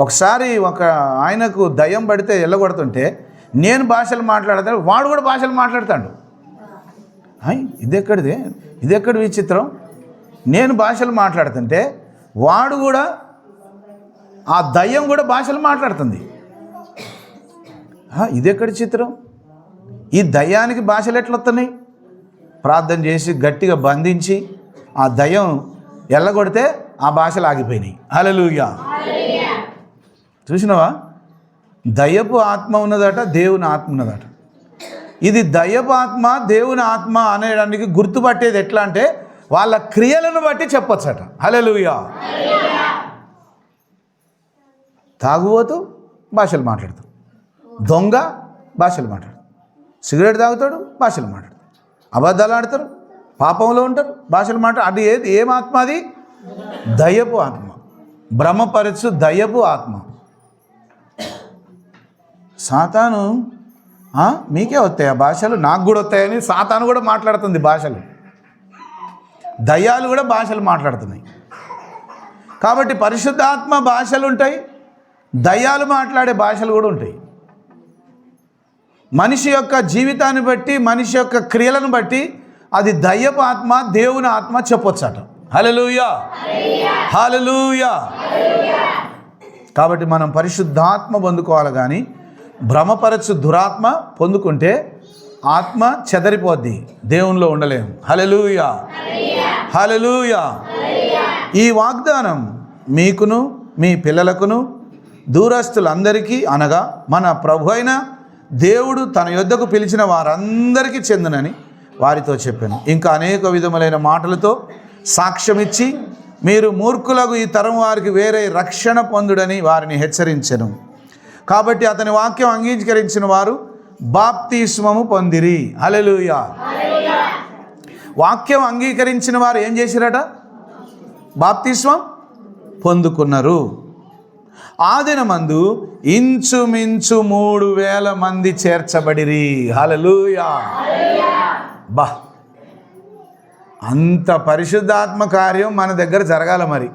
ఒకసారి ఒక ఆయనకు దయ్యం పడితే ఎల్లగొడుతుంటే నేను భాషలు మాట్లాడతాడు, వాడు కూడా భాషలు మాట్లాడతాడు. ఇదెక్కడి విచిత్రం. నేను భాషలు మాట్లాడుతుంటే వాడు కూడా, ఆ దయ్యం కూడా భాషలు మాట్లాడుతుంది. ఇదెక్కడి చిత్రం. ఈ దయ్యానికి భాషలు ఎట్లా వస్తున్నాయి? ప్రార్థన చేసి గట్టిగా బంధించి ఆ దయ్యం ఎల్లగొడితే ఆ భాషలు ఆగిపోయినాయి. హల్లెలూయా. చూసినావా? దయ్యపు ఆత్మ ఉన్నదట, దేవుని ఆత్మ ఉన్నదట. ఇది దయ్యపు ఆత్మ, దేవుని ఆత్మ అనేదానికి గుర్తుపట్టేది ఎట్లా అంటే వాళ్ళ క్రియలను బట్టి చెప్పొచ్చట. హల్లెలూయా. తాగుబోతూ భాషలు మాట్లాడతాడు, దొంగ భాషలు మాట్లాడతాడు, సిగరెట్ తాగుతాడు భాషలు మాట్లాడతాడు, అబద్ధాలు ఆడతారు, పాపంలో ఉంటారు, భాషలు మాట్లాడు. అది ఏం ఆత్మ? అది దయ్యపు ఆత్మ, భ్రమపరచు దయ్యపు ఆత్మ. సాతాను మీకే వస్తాయి ఆ భాషలు, నాకు కూడా వస్తాయని సాతాను కూడా మాట్లాడుతుంది భాషలు. దయ్యాలు కూడా భాషలు మాట్లాడుతున్నాయి. కాబట్టి పరిశుద్ధాత్మ భాషలు ఉంటాయి, దయ్యాలు మాట్లాడే భాషలు కూడా ఉంటాయి. మనిషి యొక్క జీవితాన్ని బట్టి, మనిషి యొక్క క్రియలను బట్టి అది దయ్యపు ఆత్మ, దేవుని ఆత్మ చెప్పొచ్చట. హల్లెలూయా. హల్లెలూయా. కాబట్టి మనం పరిశుద్ధాత్మ పొందుకోవాలి, కానీ భ్రమపరచు దురాత్మ పొందుకుంటే ఆత్మ చెదరిపోద్ది, దేవునిలో ఉండలేము. హల్లెలూయా. హల్లెలూయా. ఈ వాగ్దానం మీకును మీ పిల్లలకును దూరస్తులందరికీ అనగా మన ప్రభు అయిన దేవుడు తన యొద్దకు పిలిచిన వారందరికీ చెందునని వారితో చెప్పాను. ఇంకా అనేక విధములైన మాటలతో సాక్ష్యమిచ్చి మీరు మూర్ఖులకు ఈ తరం వారికి వేరే రక్షణ పొందుడని వారిని హెచ్చరించెను. కాబట్టి అతని వాక్యం అంగీకరించిన వారు బాప్తిస్మము పొందిరి. హల్లెలూయా. వాక్యం అంగీకరించిన వారు ఏం చేసిరట? బాప్తిస్మం పొందుకున్నారు. ఆ దినమందు ఇంచుమించు 3,000 మంది చేర్చబడిరి. హల్లెలూయా. బా, అంత పరిశుద్ధాత్మ కార్యం మన దగ్గర జరగాల. మరి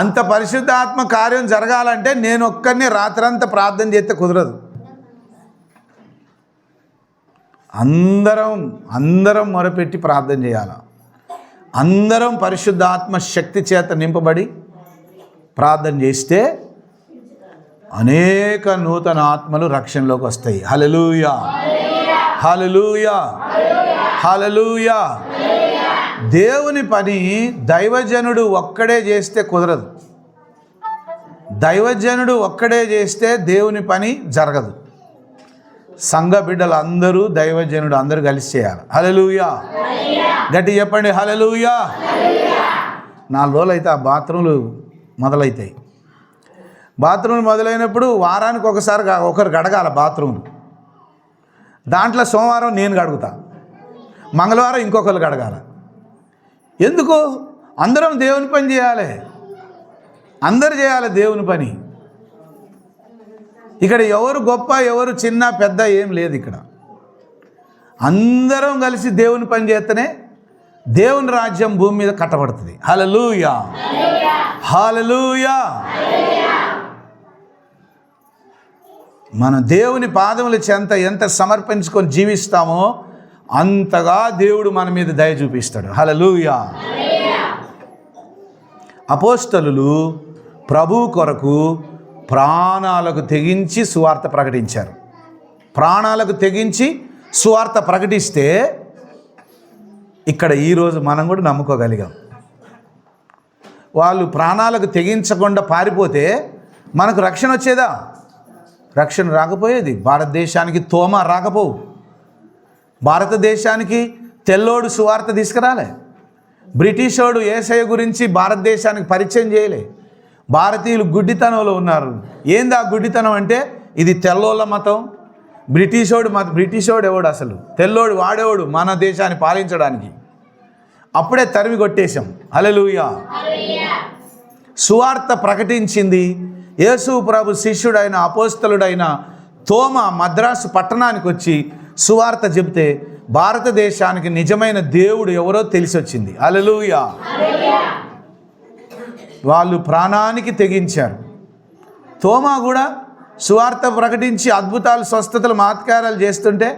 అంత పరిశుద్ధాత్మ కార్యం జరగాలంటే నేను ఒక్కరిని రాత్రంతా ప్రార్థన చేస్తే కుదరదు. అందరం మొరపెట్టి ప్రార్థన చేయాలి. అందరం పరిశుద్ధాత్మ శక్తి చేత నింపబడి ప్రార్థన చేస్తే అనేక నూతన ఆత్మలు రక్షణలోకి వస్తాయి. హల్లెలూయా, హల్లెలూయా, హల్లెలూయా. దేవుని పని దైవజనుడు ఒక్కడే చేస్తే కుదరదు. దైవజనుడు ఒక్కడే చేస్తే దేవుని పని జరగదు. సంఘ బిడ్డలు అందరూ దైవజనుడు అందరూ కలిసి చేయాలి. హల్లెలూయా. గట్టి చెప్పండి హల్లెలూయా. 4 రోజులు అయితే ఆ బాత్రూమ్లు మొదలవుతాయి. బాత్రూమ్లు మొదలైనప్పుడు వారానికి ఒకరు గడగాల బాత్రూమ్. దాంట్లో సోమవారం నేను గడుగుతా, మంగళవారం ఇంకొకరు గడగాల. ఎందుకు? అందరం దేవుని పని చేయాలి. అందరు చేయాలి దేవుని పని. ఇక్కడ ఎవరు గొప్ప ఎవరు చిన్న పెద్ద ఏం లేదు. ఇక్కడ అందరం కలిసి దేవుని పని చేస్తేనే దేవుని రాజ్యం భూమి మీద కట్టబడుతుంది. హల్లెలూయా, హల్లెలూయా. మనం దేవుని పాదముల చెంత ఎంత సమర్పించుకొని జీవిస్తామో అంతగా దేవుడు మన మీద దయ చూపిస్తాడు. హల్లెలూయా. అపోస్తలులు ప్రభువు కొరకు ప్రాణాలకు తెగించి సువార్త ప్రకటించారు. ప్రాణాలకు తెగించి సువార్త ప్రకటిస్తే ఇక్కడ ఈరోజు మనం కూడా నమ్ముకోగలిగాం. వాళ్ళు ప్రాణాలకు తెగించకుండా పారిపోతే మనకు రక్షణ వచ్చేదా? రక్షణ రాకపోయేది. భారతదేశానికి తోమా రాకపోవు. భారతదేశానికి తెల్లోడు సువార్త తీసుకురాలే. బ్రిటిషోడు యేసయ్య గురించి భారతదేశానికి పరిచయం చేయలే. భారతీయులు గుడ్డితనంలో ఉన్నారు. ఏంది ఆ గుడ్డితనం అంటే? ఇది తెల్లోళ్ళ మతం. బ్రిటిషోడు ఎవడు? అసలు తెల్లోడు వాడేవాడు మన దేశాన్ని పాలించడానికి. అప్పుడే తరిమి కొట్టేశాం. హల్లెలూయా. సువార్త ప్రకటించింది యేసు ప్రభు శిష్యుడైన అపోస్తలుడైన తోమా మద్రాసు పట్టణానికి వచ్చి సువార్త చెబితే భారతదేశానికి నిజమైన దేవుడు ఎవరో తెలిసి వచ్చింది. హల్లెలూయా. వాళ్ళు ప్రాణానికి తెగించారు. తోమా కూడా సువార్త ప్రకటించి అద్భుతాలు, స్వస్థతలు, మహత్కారాలు చేస్తుంటే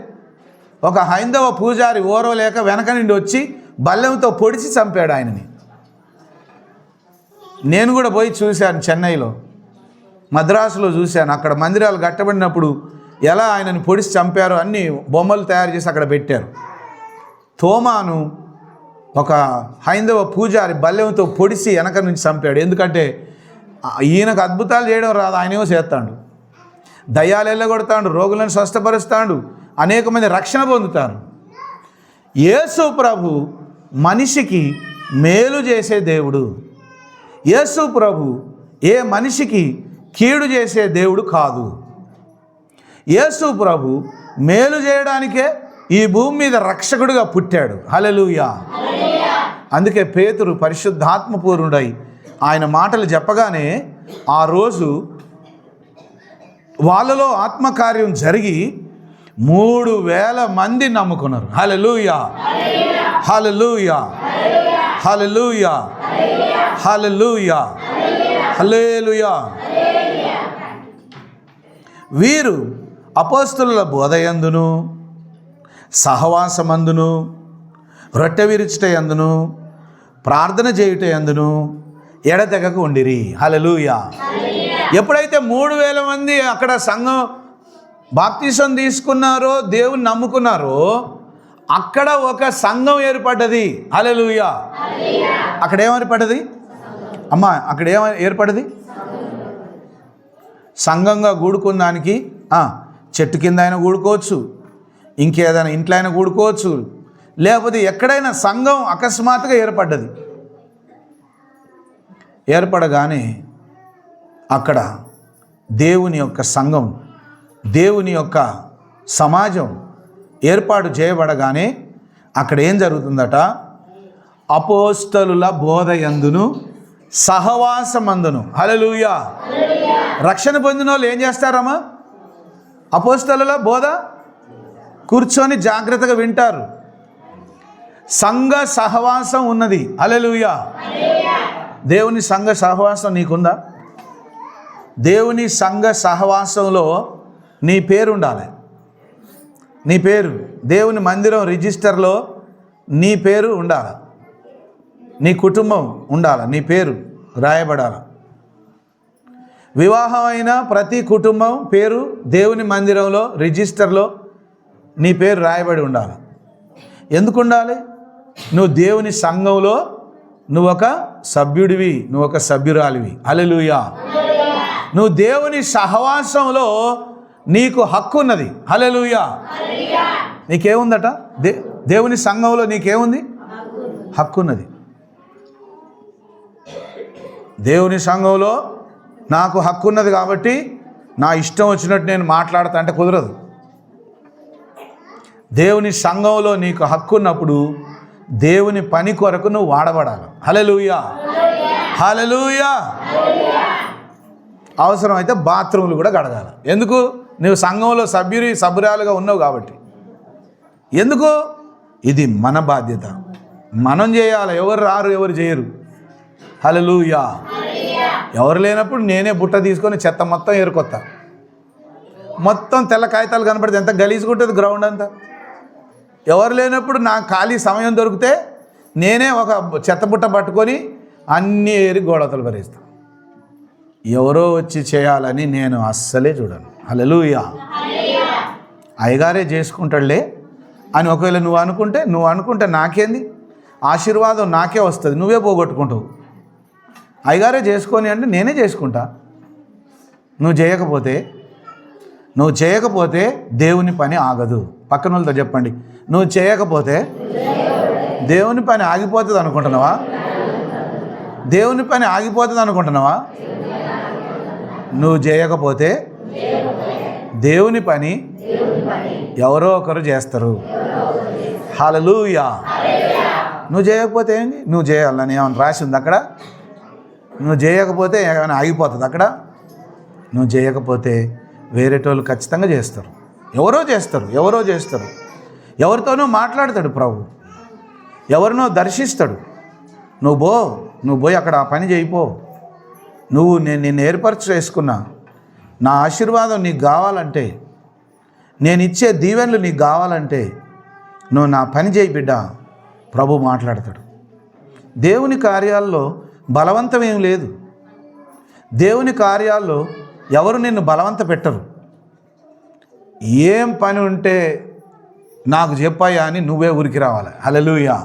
ఒక హైందవ పూజారి ఓరవలేక వెనక నుండి వచ్చి బల్లెంతో పొడిచి చంపాడు ఆయనని. నేను కూడా పోయి చూశాను. చెన్నైలో, మద్రాసులో చూశాను. అక్కడ మందిరాలు కట్టబడినప్పుడు ఎలా ఆయనని పొడిచి చంపారో అన్ని బొమ్మలు తయారు చేసి అక్కడ పెట్టారు. తోమాను ఒక హైందవ పూజారి బల్లెంతో పొడిచి వెనక నుంచి చంపాడు. ఎందుకంటే ఈయనకు అద్భుతాలు చేయడం రాదు, ఆయనేమో చేస్తాడు. దయ్యాలు వెళ్ళగొడతాడు, రోగులను స్వస్థపరుస్తాడు, అనేక మంది రక్షణ పొందుతారు. యేసు ప్రభు మనిషికి మేలు చేసే దేవుడు. యేసు ప్రభు ఏ మనిషికి కీడు చేసే దేవుడు కాదు. యేసు ప్రభు మేలు చేయడానికే ఈ భూమి మీద రక్షకుడిగా పుట్టాడు. హల్లెలూయా. అందుకే పేతురు పరిశుద్ధాత్మపూర్ణుడై ఆయన మాటలు చెప్పగానే ఆ రోజు వాళ్ళలో ఆత్మకార్యం జరిగి 3,000 మంది నమ్ముకున్నారు. హల్లెలూయా, హల్లెలూయా, హల్లెలూయా, హల్లెలూయా, హల్లెలూయా. వీరు అపోస్తలుల బోధయందును, సహవాసమందును, రొట్టె విరుచుట యందును, ప్రార్థన చేయుట యందును ఎడతెగక ఉండిరి. హల్లెలూయా. ఎప్పుడైతే 3,000 మంది అక్కడ సంఘం బాప్తిసం తీసుకున్నారో, దేవుని నమ్ముకున్నారో, అక్కడ ఒక సంఘం ఏర్పడ్డది. హల్లెలూయా. అక్కడ ఏర్పడ్డది అమ్మా? అక్కడ ఏర్పడ్డది? సంఘంగా కూడుకున్నానికి చెట్టు కింద అయినా కూడుకోవచ్చు, ఇంకేదైనా ఇంట్లో అయినా కూడుకోవచ్చు, లేకపోతే ఎక్కడైనా సంఘం అకస్మాత్తుగా ఏర్పడ్డది. ఏర్పడగానే అక్కడ దేవుని యొక్క సంఘం, దేవుని యొక్క సమాజం ఏర్పాటు చేయబడగానే అక్కడ ఏం జరుగుతుందట? అపోస్తలుల బోధ యందును సహవాసమందును. హల్లెలూయా. రక్షణ పొందిన వాళ్ళు ఏం చేస్తారమ్మా? అపోస్తలుల బోధ కూర్చొని జాగ్రత్తగా వింటారు. సంఘ సహవాసం ఉన్నది. హల్లెలూయా. దేవుని సంఘ సహవాసం నీకుందా? దేవుని సంఘ సహవాసంలో నీ పేరు ఉండాలి. నీ పేరు దేవుని మందిరం రిజిస్టర్లో నీ పేరు ఉండాలి. నీ కుటుంబం ఉండాలి, నీ పేరు రాయబడాలి. వివాహమైన ప్రతి కుటుంబం పేరు దేవుని మందిరంలో రిజిస్టర్లో నీ పేరు రాయబడి ఉండాలి. ఎందుకు ఉండాలి? నువ్వు దేవుని సంఘంలో నువ్వు ఒక సభ్యుడివి, నువ్వు ఒక సభ్యురాలివి. హల్లెలూయా. నువ్వు దేవుని సహవాసంలో నీకు హక్కు ఉన్నది. హల్లెలూయా. నీకేముందట? దేవుని సంఘంలో నీకేముంది? హక్కు ఉన్నది. దేవుని సంఘంలో నాకు హక్కు ఉన్నది కాబట్టి నా ఇష్టం వచ్చినట్టు నేను మాట్లాడతా అంటే కుదరదు. దేవుని సంఘంలో నీకు హక్కు ఉన్నప్పుడు దేవుని పని కొరకు నువ్వు వాడబడాలి. హల్లెలూయా. హల్లెలూయా. అవసరమైతే బాత్రూములు కూడా కడగాలి. ఎందుకు? నువ్వు సంఘంలో సభ్యురాలుగా ఉన్నావు కాబట్టి. ఎందుకు? ఇది మన బాధ్యత, మనం చేయాలి. ఎవరు రారు, ఎవరు చేయరు. హల్లెలూయా. ఎవరు లేనప్పుడు నేనే బుట్ట తీసుకొని చెత్త మొత్తం ఏరుకొత్తా. మొత్తం తెల్ల కాగితాలు కనపడితే ఎంత గలీజుకుంటుంది గ్రౌండ్ అంతా. ఎవరు లేనప్పుడు నాకు ఖాళీ సమయం దొరికితే నేనే ఒక చెత్త బుట్ట పట్టుకొని అన్నీ ఏరి గోడతలు భరిస్తాను. ఎవరో వచ్చి చేయాలని నేను అస్సలే చూడను. హల్లెలూయా. అయ్యగారే చేసుకుంటాడులే అని ఒకవేళ నువ్వు అనుకుంటే నాకేంది? ఆశీర్వాదం నాకే వస్తుంది, నువ్వే పోగొట్టుకుంటావు. అయ్యగారే చేసుకొని అంటే నేనే చేసుకుంటా. నువ్వు చేయకపోతే దేవుని పని ఆగదు. పక్కన వాళ్ళతో చెప్పండి, నువ్వు చేయకపోతే దేవుని పని ఆగిపోతుంది అనుకుంటున్నావా? దేవుని పని ఆగిపోతుంది అనుకుంటున్నావా? నువ్వు చేయకపోతే దేవుని పని ఎవరో ఒకరు చేస్తారు. హల్లెలూయా. నువ్వు చేయకపోతే ఏంటి? నువ్వు చేయాలని ఏమైనా రాసి ఉంది అక్కడ? నువ్వు చేయకపోతే ఏమైనా ఆగిపోతుంది అక్కడ? నువ్వు చేయకపోతే వేరేటోళ్ళు ఖచ్చితంగా చేస్తారు. ఎవరో చేస్తారు. ఎవరితోనో మాట్లాడతాడు ప్రభు, ఎవరినో దర్శిస్తాడు. నువ్వు పోయి అక్కడ ఆ పని చేయిపో. నేను నిన్ను ఏర్పరచు చేసుకున్నా. నా ఆశీర్వాదం నీకు కావాలంటే, నేను ఇచ్చే దీవెనలు నీకు కావాలంటే నువ్వు నా పని చేయి బిడ్డ. ప్రభు మాట్లాడతాడు. దేవుని కార్యాల్లో బలవంతం ఏం లేదు. దేవుని కార్యాల్లో ఎవరు నిన్ను బలవంత పెట్టరు. ఏం పని ఉంటే నాకు చెప్పాయా అని నువ్వే ఉరికి రావాలి. హల్లెలూయా.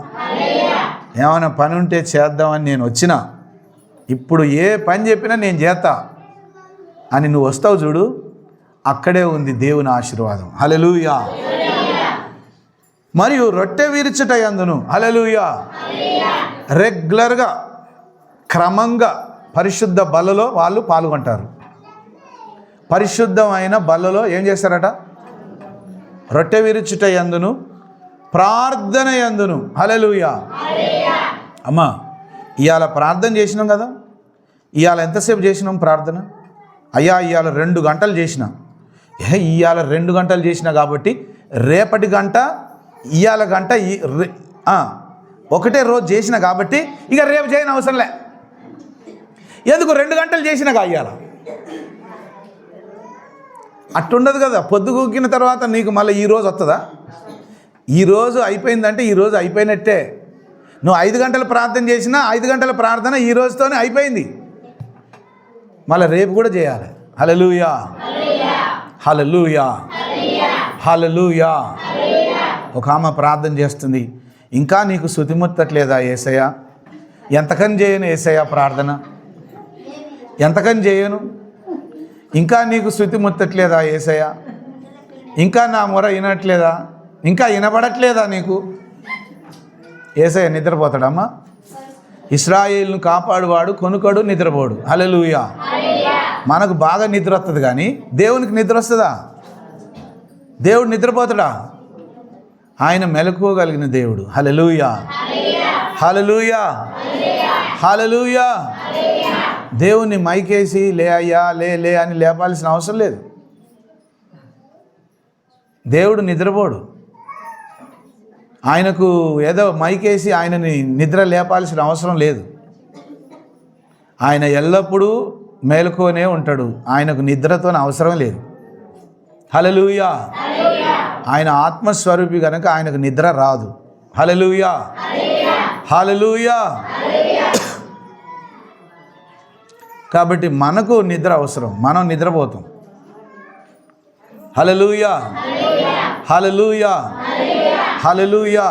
ఏమైనా పని ఉంటే చేద్దామని నేను వచ్చినా, ఇప్పుడు ఏ పని చెప్పినా నేను చేస్తా అని నువ్వు వస్తావు చూడు, అక్కడే ఉంది దేవుని ఆశీర్వాదం. హల్లెలూయా. మరియు రొట్టె విరుచుట యందును. హల్లెలూయా. రెగ్యులర్గా క్రమంగా పరిశుద్ధ బలలో వాళ్ళు పాల్గొంటారు. పరిశుద్ధమైన బలలో ఏం చేస్తారట? రొట్టె విరుచుట యందును ప్రార్థన యందును. హల్లెలూయా. అమ్మా, ఇవాళ ప్రార్థన చేసినాం కదా. ఇవాళ ఎంతసేపు చేసినాం ప్రార్థన? అయ్యా ఇవాళ 2 గంటలు చేసిన. ఇవాళ 2 గంటలు చేసిన కాబట్టి రేపటి గంట, ఇవాళ గంట, ఒకటే రోజు చేసిన కాబట్టి ఇక రేపు చేయని అవసరంలే. ఎందుకు? 2 గంటలు చేసినాక ఇవాళ అట్టుండదు కదా. పొద్దుగూకిన తర్వాత నీకు మళ్ళీ ఈరోజు వస్తుందా? ఈరోజు అయిపోయిందంటే ఈరోజు అయిపోయినట్టే. నువ్వు 5 గంటలు ప్రార్థన చేసినా 5 గంటల ప్రార్థన ఈ రోజుతోనే అయిపోయింది. మళ్ళీ రేపు కూడా చేయాలి. హల్లెలూయా. హల్లెలూయా. హల్లెలూయా. ఒక ఆమె ప్రార్థన చేస్తుంది, ఇంకా నీకు శుతిముట్టట్లేదా యేసయ్య? ఎంతకని చేయను యేసయ్య ప్రార్థన, ఎంతకని చేయను? ఇంకా నీకు శృతి ముట్టట్లేదా యేసయ్య? ఇంకా నా మొర వినట్లేదా? ఇంకా వినబడట్లేదా నీకు? యేసయ్య నిద్రపోతాడమ్మా? ఇశ్రాయేలును కాపాడువాడు కొనుకడు నిద్రపోడు. హల్లెలూయా. మనకు బాగా నిద్ర వస్తుంది, కానీ దేవునికి నిద్ర వస్తుందా? దేవుడు నిద్రపోతాడా? ఆయన మెలకువగలిగిన దేవుడు. హల్లెలూయా, హల్లెలూయా, హల్లెలూయా. దేవుణ్ణి మైకేసి లే అయ్యా లే అని లేపాల్సిన అవసరం లేదు. దేవుడు నిద్రపోడు. ఆయనకు ఏదో మైకేసి ఆయనని నిద్ర లేపాల్సిన అవసరం లేదు. ఆయన ఎల్లప్పుడూ మేలుకోనే ఉంటాడు. ఆయనకు నిద్రతో అవసరం లేదు. హల్లెలూయా. ఆయన ఆత్మస్వరూపి కనుక ఆయనకు నిద్ర రాదు. హల్లెలూయా, హల్లెలూయా. కాబట్టి మనకు నిద్ర అవసరం, మనం నిద్రపోతాం. హల్లెలూయా, హల్లెలూయా, హల్లెలూయా.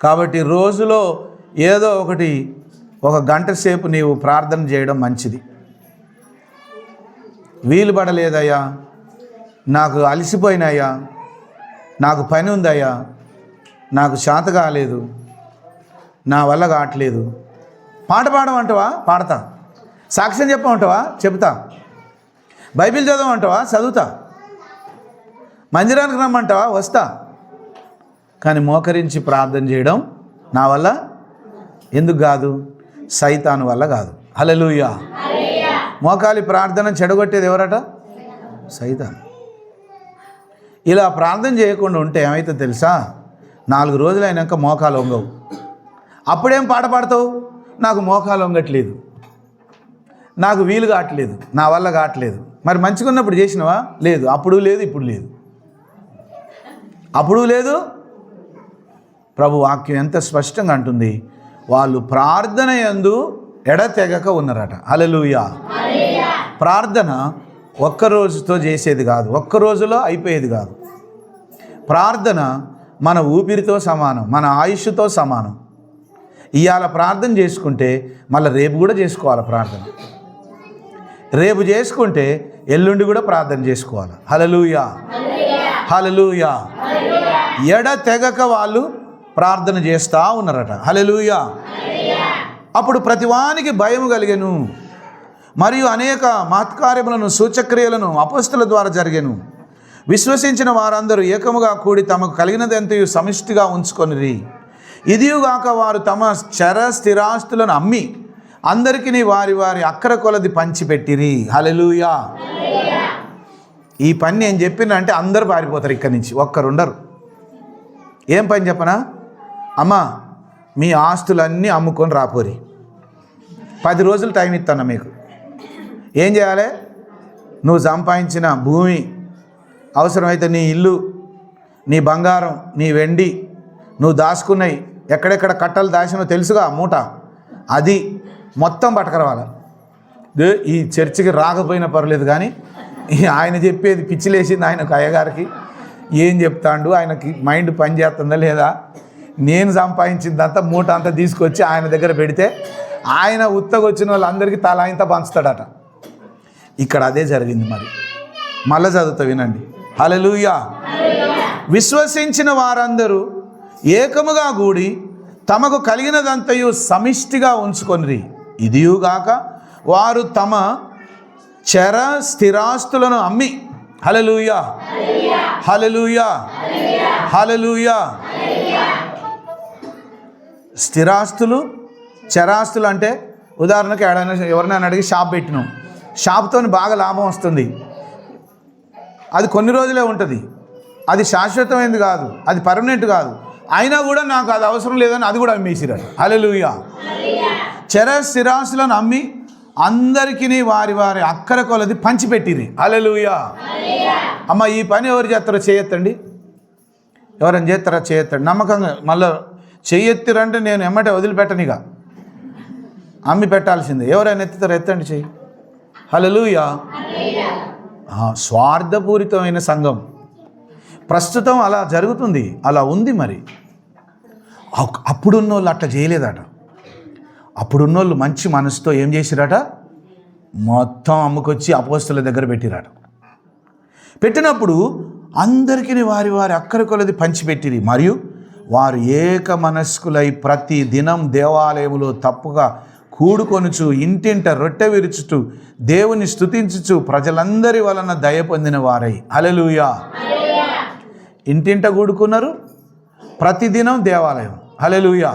కాబట్టి రోజులో ఏదో ఒక గంట సేపు నీవు ప్రార్థన చేయడం మంచిది. వీలు పడలేదయ్యా, నాకు అలసిపోయినాయ్యా, నాకు పని ఉందయ్యా, నాకు చేత కాలేదు, నా వల్ల కావట్లేదు. పాట పాడమంటావా? పాడతా. సాక్ష్యం చెప్పమంటావా? చెబుతా. బైబిల్ చదవమంటావా? చదువుతా. మందిరానికి రమ్మంటావా? వస్తా. కానీ మోకరించి ప్రార్థన చేయడం నా వల్ల ఎందుకు కాదు? సైతాను వల్ల కాదు. హల్లెలూయా. మోకాలి ప్రార్థన చెడగొట్టేది ఎవరట? సైతాను. ఇలా ప్రార్థన చేయకుండా ఉంటే ఏమైతే తెలుసా? 4 రోజులు అయినాక మోకాలు వంగవు. అప్పుడేం పాట పాడతావు? నాకు మోకాలు వంగట్లేదు, నాకు వీలు కావట్లేదు, నా వల్ల కావట్లేదు. మరి మంచిగా ఉన్నప్పుడు చేసినవా? లేదు. అప్పుడు లేదు, ఇప్పుడు లేదు. అప్పుడు లేదు. ప్రభు వాక్యం ఎంత స్పష్టంగా అంటుంది, వాళ్ళు ప్రార్థన యందు ఎడతెగక ఉన్నారట. హల్లెలూయా. ప్రార్థన ఒక్క రోజుతో చేసేది కాదు, ఒక్క రోజులో అయిపోయేది కాదు. ప్రార్థన మన ఊపిరితో సమానం, మన ఆయుష్తో సమానం. ఇవాళ ప్రార్థన చేసుకుంటే మళ్ళీ రేపు కూడా చేసుకోవాలి ప్రార్థన. రేపు చేసుకుంటే ఎల్లుండి కూడా ప్రార్థన చేసుకోవాలి. హల్లెలూయా, హల్లెలూయా. ఎడతెగక వాళ్ళు ప్రార్థన చేస్తూ ఉన్నారట. హల్లెలూయా. అప్పుడు ప్రతివానికి భయం కలిగెను, మరియు అనేక మహత్కార్యములను సూచక్రియలను అపోస్తలుల ద్వారా జరిగెను. విశ్వసించిన వారందరూ ఏకముగా కూడి తమకు కలిగినదంతయు సమిష్టిగా ఉంచుకొనిరి. ఇదియుగాక వారు తమ చర స్థిరాస్తులను అమ్మి అందరికీ వారి వారి అక్కర కొలది పంచిపెట్టిరి. హల్లెలూయా. ఈ పని నేను చెప్పినంటే అందరూ పారిపోతారు ఇక్కడి నుంచి, ఒక్కరుండరు. ఏం పని చెప్పనా? అమ్మా, మీ ఆస్తులన్నీ అమ్ముకొని రాపోరి. 10 రోజులు టైం ఇస్తాను మీకు. ఏం చేయాలి? నువ్వు సంపాదించిన భూమి, అవసరమైతే నీ ఇల్లు, నీ బంగారం, నీ వెండి, నువ్వు దాచుకున్నాయి, ఎక్కడెక్కడ కట్టలు దాచినో తెలుసుగా మూట, అది మొత్తం పట్టుకురావాలి. ఈ చర్చికి రాకపోయినా పర్లేదు, కానీ ఆయన చెప్పేది పిచ్చిలేసింది ఆయనకు. అయ్యగారికి ఏం చెప్తాడు, ఆయనకి మైండ్ పని చేస్తుందా లేదా? నేను సంపాదించిందంతా మూట అంతా తీసుకొచ్చి ఆయన దగ్గర పెడితే ఆయన ఉత్తగొచ్చిన వాళ్ళందరికీ తల ఇంత పంచుతాడట. ఇక్కడ అదే జరిగింది. మరి మళ్ళీ చదువుతా వినండి. హల్లెలూయా. విశ్వసించిన వారందరూ ఏకముగా కూడి తమకు కలిగినదంతయు సమిష్టిగా ఉంచుకొనిరి. ఇదియుగాక వారు తమ చర స్థిరాస్తులను అమ్మి. హల్లెలూయా, హల్లెలూయా, హల్లెలూయా. స్థిరాస్తులు, చరాస్తులు అంటే ఉదాహరణకు ఎవరైనా అడిగి షాప్ పెట్టినాం, షాప్తో బాగా లాభం వస్తుంది, అది కొన్ని రోజులే ఉంటుంది, అది శాశ్వతమైనది కాదు, అది పర్మనెంట్ కాదు. అయినా కూడా నాకు అది అవసరం లేదని అది కూడా అమ్మేసిరాడు. హల్లెలూయా. చర స్థిరాస్తులను అమ్మి అందరికీ వారి వారి అక్కర కొలది పంచిపెట్టిరి. హల్లెలూయా. అమ్మ, ఈ పని ఎవరు చేస్తారో చేయొత్తండి. ఎవరైనా చేస్తారా? చేయొత్తండి. నమ్మకంగా మళ్ళీ చెయ్యెత్తిరంటే నేను ఎమ్మటే వదిలిపెట్టనిగా, అమ్మి పెట్టాల్సిందే. ఎవరైనా ఎత్తుతారో ఎత్తండి చెయ్యి. హల్లెలూయా. స్వార్థపూరితమైన సంఘం. ప్రస్తుతం అలా జరుగుతుంది, అలా ఉంది. మరి అప్పుడున్నోళ్ళు అట్లా చేయలేదట. అప్పుడున్నోళ్ళు మంచి మనసుతో ఏం చేసిరట, మొత్తం అమ్ముకొచ్చి అపోస్తలుల దగ్గర పెట్టిరట. పెట్టినప్పుడు అందరికీ వారి వారి అక్కర కొలది పంచిపెట్టిరి. మరియు వారు ఏక మనస్కులై ప్రతి దినం దేవాలయములో తప్పుగా కూడుకొనుచు ఇంటింట రొట్టె విరుచుచు దేవుని స్తుతించుచు ప్రజలందరి వలన దయ పొందిన వారై. హల్లెలూయా. ఇంటింట కూడుకున్నారు, ప్రతిదినం దేవాలయం. హల్లెలూయా.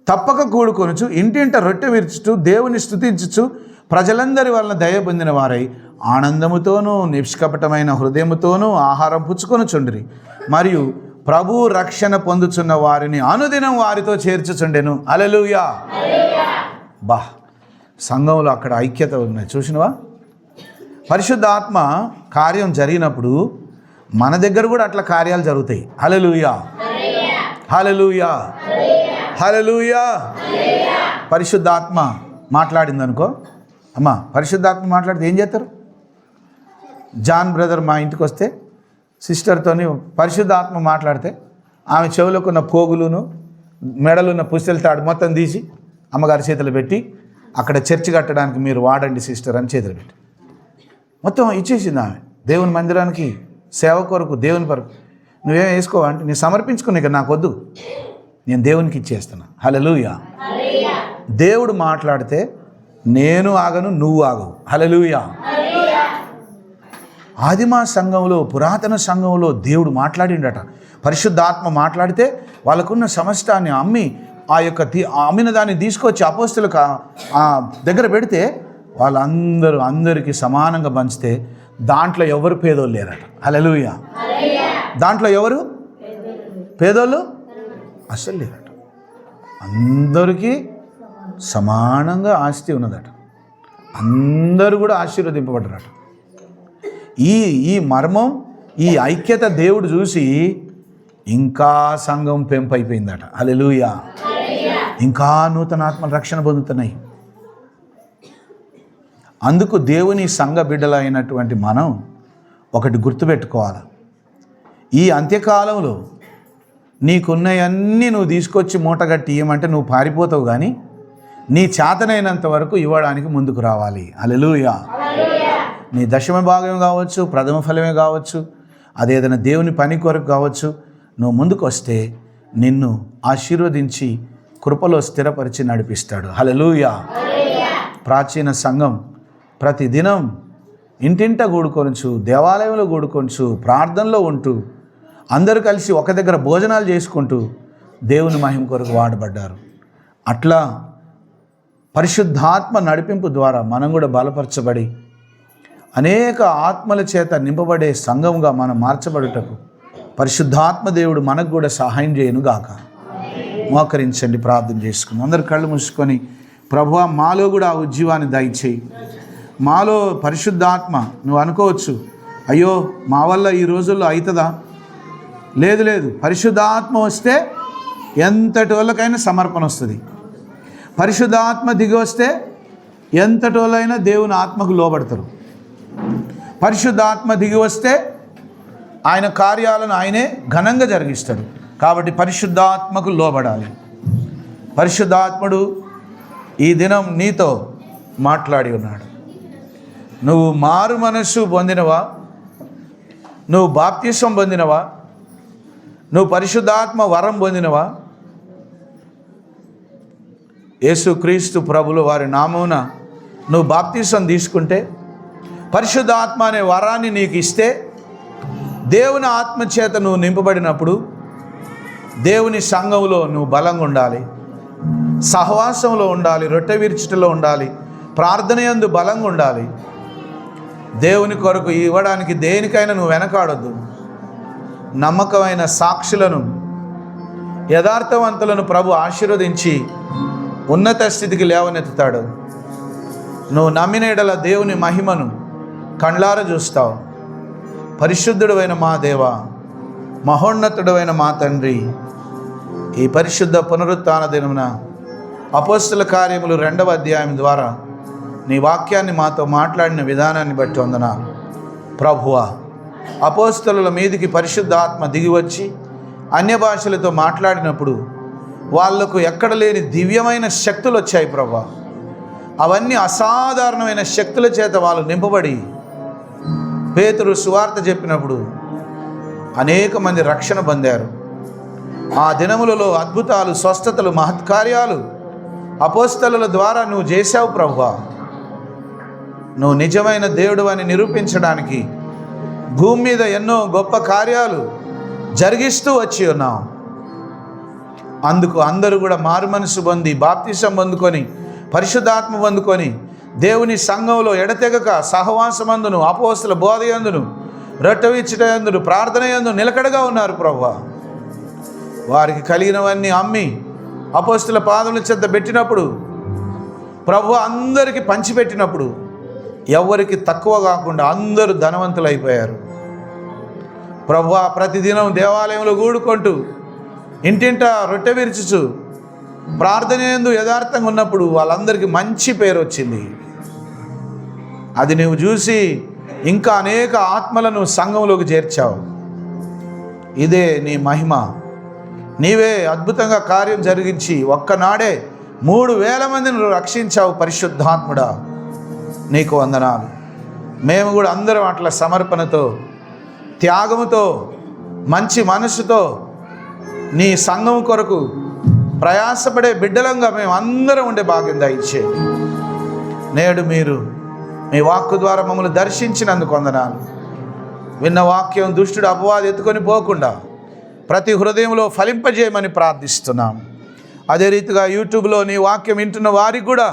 తప్పక కూడుకొనుచు ఇంటింట రొట్టె విరుచుచు దేవుని స్తుతించుచు ప్రజలందరి వలన దయ పొందిన వారై ఆనందముతోనూ నిష్కపటమైన హృదయముతోనూ ఆహారం పుచ్చుకొనుచుండిరి. మరియు ప్రభు రక్షణ పొందుచున్న వారిని అనుదినం వారితో చేర్చుచుండెను. హల్లెలూయా. బా, సంఘంలో అక్కడ ఐక్యత ఉన్నాయి. చూసినవా? పరిశుద్ధాత్మ కార్యం జరిగినప్పుడు మన దగ్గర కూడా అట్లా కార్యాలు జరుగుతాయి. హల్లెలూయా, హల్లెలూయా, హల్లెలూయా. పరిశుద్ధాత్మ మాట్లాడింది అనుకో, అమ్మా పరిశుద్ధాత్మ మాట్లాడితే ఏం చేస్తారు? జాన్ బ్రదర్ మా ఇంటికి వస్తే సిస్టర్తోని పరిశుద్ధాత్మ మాట్లాడితే ఆమె చెవులకు ఉన్న పోగులును మెడలున్న పుస్తెల తాడు మొత్తం తీసి అమ్మగారి చేతులు పెట్టి, అక్కడ చర్చి కట్టడానికి మీరు వాడండి సిస్టర్ అని చేతులు పెట్టి మొత్తం ఇచ్చేసింది ఆమె. దేవుని మందిరానికి సేవ కొరకు, దేవుని కొరకు నువ్వేం వేసుకోవా అంటే, నేను సమర్పించుకుని ఇక నాకు వద్దు, నేను దేవునికి ఇచ్చేస్తున్నా. హల్లెలూయా. దేవుడు మాట్లాడితే నేను ఆగను, నువ్వు ఆగవు. హల్లెలూయా. ఆదిమ సంఘంలో, పురాతన సంఘంలో దేవుడు మాట్లాడిండట. పరిశుద్ధాత్మ మాట్లాడితే వాళ్ళకున్న సమస్తాన్ని అమ్మి ఆ యొక్క అమ్మిన దాన్ని తీసుకొచ్చి అపోస్తలులకు దగ్గర పెడితే అందరికీ సమానంగా పంచితే దాంట్లో ఎవరు పేదోళ్ళు లేరట. హల్లెలూయా. దాంట్లో ఎవరు పేదోళ్ళు అసలు లేరట. అందరికీ సమానంగా ఆస్తి ఉన్నదట. అందరూ కూడా ఆశీర్వదింపబడ్డారట. ఈ మర్మం, ఈ ఐక్యత దేవుడు చూసి ఇంకా సంఘం పెంపైపోయిందట. హల్లెలూయా. ఇంకా నూతన ఆత్మల రక్షణ పొందుతున్నాయి. అందుకు దేవుని సంఘ బిడ్డలైనటువంటి మనం ఒకటి గుర్తుపెట్టుకోవాలి. ఈ అంత్యకాలంలో నీకున్నవన్నీ నువ్వు తీసుకొచ్చి మూటగట్టి ఇవ్వమంటే నువ్వు పారిపోతావు, కానీ నీ చేతనైనంత వరకు ఇవ్వడానికి ముందుకు రావాలి. హల్లెలూయా. నీ దశమ భాగం కావచ్చు, ప్రథమ ఫలమే కావచ్చు, అదేదైనా దేవుని పని కొరకు కావచ్చు, నువ్వు ముందుకు వస్తే నిన్ను ఆశీర్వదించి కృపలో స్థిరపరిచి నడిపిస్తాడు. హల్లెలూయా. ప్రాచీన సంఘం ప్రతిదినం ఇంటింట కూడుకొనుచు, దేవాలయంలో కూడుకొనుచు, ప్రార్థనలో ఉంటూ, అందరూ కలిసి ఒక దగ్గర భోజనాలు చేసుకుంటూ దేవుని మహిమ కొరకు వాడబడ్డారు. అట్లా పరిశుద్ధాత్మ నడిపింపు ద్వారా మనం కూడా బలపరచబడి అనేక ఆత్మల చేత నింపబడే సంఘంగా మనం మార్చబడుటకు పరిశుద్ధాత్మ దేవుడు మనకు కూడా సహాయం చేయనుగాక. మోకరించండి, ప్రార్థన చేసుకుని అందరు కళ్ళు మూసుకొని, ప్రభువా మాలో కూడా ఆ ఉజ్జీవాన్ని దయచేయి. మాలో పరిశుద్ధాత్మ, నువ్వు అనుకోవచ్చు అయ్యో మా వల్ల ఈ రోజుల్లో అవుతుందా? లేదు లేదు, పరిశుద్ధాత్మ వస్తే ఎంతటి వాళ్ళకైనా సమర్పణ వస్తుంది. పరిశుద్ధాత్మ దిగి వస్తే ఎంతటి వాళ్ళైనా దేవుని ఆత్మకు లోబడతారు. పరిశుద్ధాత్మ దిగి వస్తే ఆయన కార్యాలను ఆయనే ఘనంగా జరిగిస్తాడు. కాబట్టి పరిశుద్ధాత్మకు లోబడాలి. పరిశుద్ధాత్ముడు ఈ దినం నీతో మాట్లాడి ఉన్నాడు. నువ్వు మారు మనస్సు పొందినవా? నువ్వు బాప్తిసం పొందినవా? నువ్వు పరిశుద్ధాత్మ వరం పొందినవా? యేసుక్రీస్తు ప్రభులు వారి నామమున నువ్వు బాప్తిసం తీసుకుంటే, పరిశుద్ధాత్మ అనే వరాన్ని నీకు ఇస్తే, దేవుని ఆత్మచేత నువ్వు నింపబడినప్పుడు దేవుని సంఘంలో నువ్వు బలంగా ఉండాలి, సహవాసంలో ఉండాలి, రొట్టె విరుచుటలో ఉండాలి, ప్రార్థన యందు బలంగా ఉండాలి. దేవుని కొరకు ఇవ్వడానికి దేనికైనా నువ్వు వెనకాడొద్దు. నమ్మకమైన సాక్షులను, యథార్థవంతులను ప్రభు ఆశీర్వదించి ఉన్నత స్థితికి లేవనెత్తుతాడు. నువ్వు నమ్మిన యెడల దేవుని మహిమను కండ్లారా చూస్తావు. పరిశుద్ధుడైన మా దేవా, మహోన్నతుడైన మా తండ్రి, ఈ పరిశుద్ధ పునరుత్థాన దినమున అపోస్తల కార్యములు 2వ అధ్యాయం ద్వారా నీ వాక్యాన్ని మాతో మాట్లాడిన విధానాన్ని బట్టి వందనాలు ప్రభువా. అపోస్తలుల మీదికి పరిశుద్ధాత్మ దిగివచ్చి అన్య భాషలతో మాట్లాడినప్పుడు వాళ్లకు ఎక్కడ లేని దివ్యమైన శక్తులు వచ్చాయి ప్రభువా. అవన్నీ అసాధారణమైన శక్తుల చేత వాళ్ళు నింపబడి పేతురు సువార్త చెప్పినప్పుడు అనేక మంది రక్షణ పొందారు. ఆ దినములలో అద్భుతాలు, స్వస్థతలు, మహత్కార్యాలు అపోస్తలుల ద్వారా నువ్వు చేశావు ప్రభువా. నువ్వు నిజమైన దేవుడు అని నిరూపించడానికి భూమి మీద ఎన్నో గొప్ప కార్యాలు జరిగిస్తూ వచ్చి ఉన్నావు. అందుకు అందరూ కూడా మారు మనసు పొంది బాప్తిసం పొందుకొని పరిశుద్ధాత్మ పొందుకొని దేవుని సంఘంలో ఎడతెగక సహవాసమందును, అపోస్తల బోధయందును, రొట్టె విచ్చుట యందును, ప్రార్థన యందును నిలకడగా ఉన్నారు ప్రభువా. వారికి కలిగినవన్నీ అమ్మి అపోస్తల పాదముల చెంత పెట్టినప్పుడు ప్రభువా, అందరికీ పంచిపెట్టినప్పుడు ఎవరికి తక్కువ కాకుండా అందరూ ధనవంతులు అయిపోయారు ప్రభువా. ప్రతిదినం దేవాలయంలో కూడుకుంటూ ఇంటింట రొట్టె విరుచుచు ప్రార్థన యందు యథార్థంగా ఉన్నప్పుడు వాళ్ళందరికీ మంచి పేరు వచ్చింది. అది నువ్వు చూసి ఇంకా అనేక ఆత్మలను సంఘంలోకి చేర్చావు. ఇదే నీ మహిమ. నీవే అద్భుతంగా కార్యం జరిగించి ఒక్కనాడే 3,000 మందిని రక్షించావు పరిశుద్ధాత్ముడా. నీకు వందనాలు. మేము కూడా అందరం అట్లా సమర్పణతో, త్యాగముతో, మంచి మనసుతో నీ సంఘం కొరకు ప్రయాసపడే బిడ్డలంగా మేము అందరం ఉండే భాగ్యం దయచేయండి. నేడు మీరు మీ వాక్కు ద్వారా మమ్మల్ని దర్శించినందుకు వందనాలు. విన్న వాక్యం దుష్టుడు అపవాది ఎత్తుకొని పోకుండా ప్రతి హృదయంలో ఫలింపజేయమని ప్రార్థిస్తున్నాం. అదే రీతిగా యూట్యూబ్లో నీ వాక్యం వింటున్న వారికి కూడా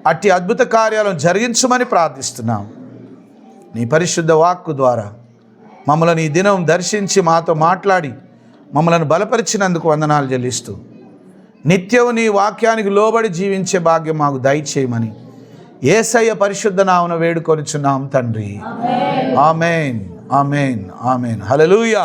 అట్టి అద్భుత కార్యాలను జరిగించమని ప్రార్థిస్తున్నాం. నీ పరిశుద్ధ వాక్కు ద్వారా మమ్మల్ని ఈ దినం దర్శించి మాతో మాట్లాడి మమ్మల్ని బలపరిచినందుకు వందనాలు చెల్లిస్తూ నిత్యం నీ వాక్యానికి లోబడి జీవించే భాగ్యం మాకు దయచేయమని యేసయ్య పరిశుద్ధ నామమున వేడుకొనుచున్నాం తండ్రి. ఆమేన్, ఆమేన్, ఆమేన్. హల్లెలూయా.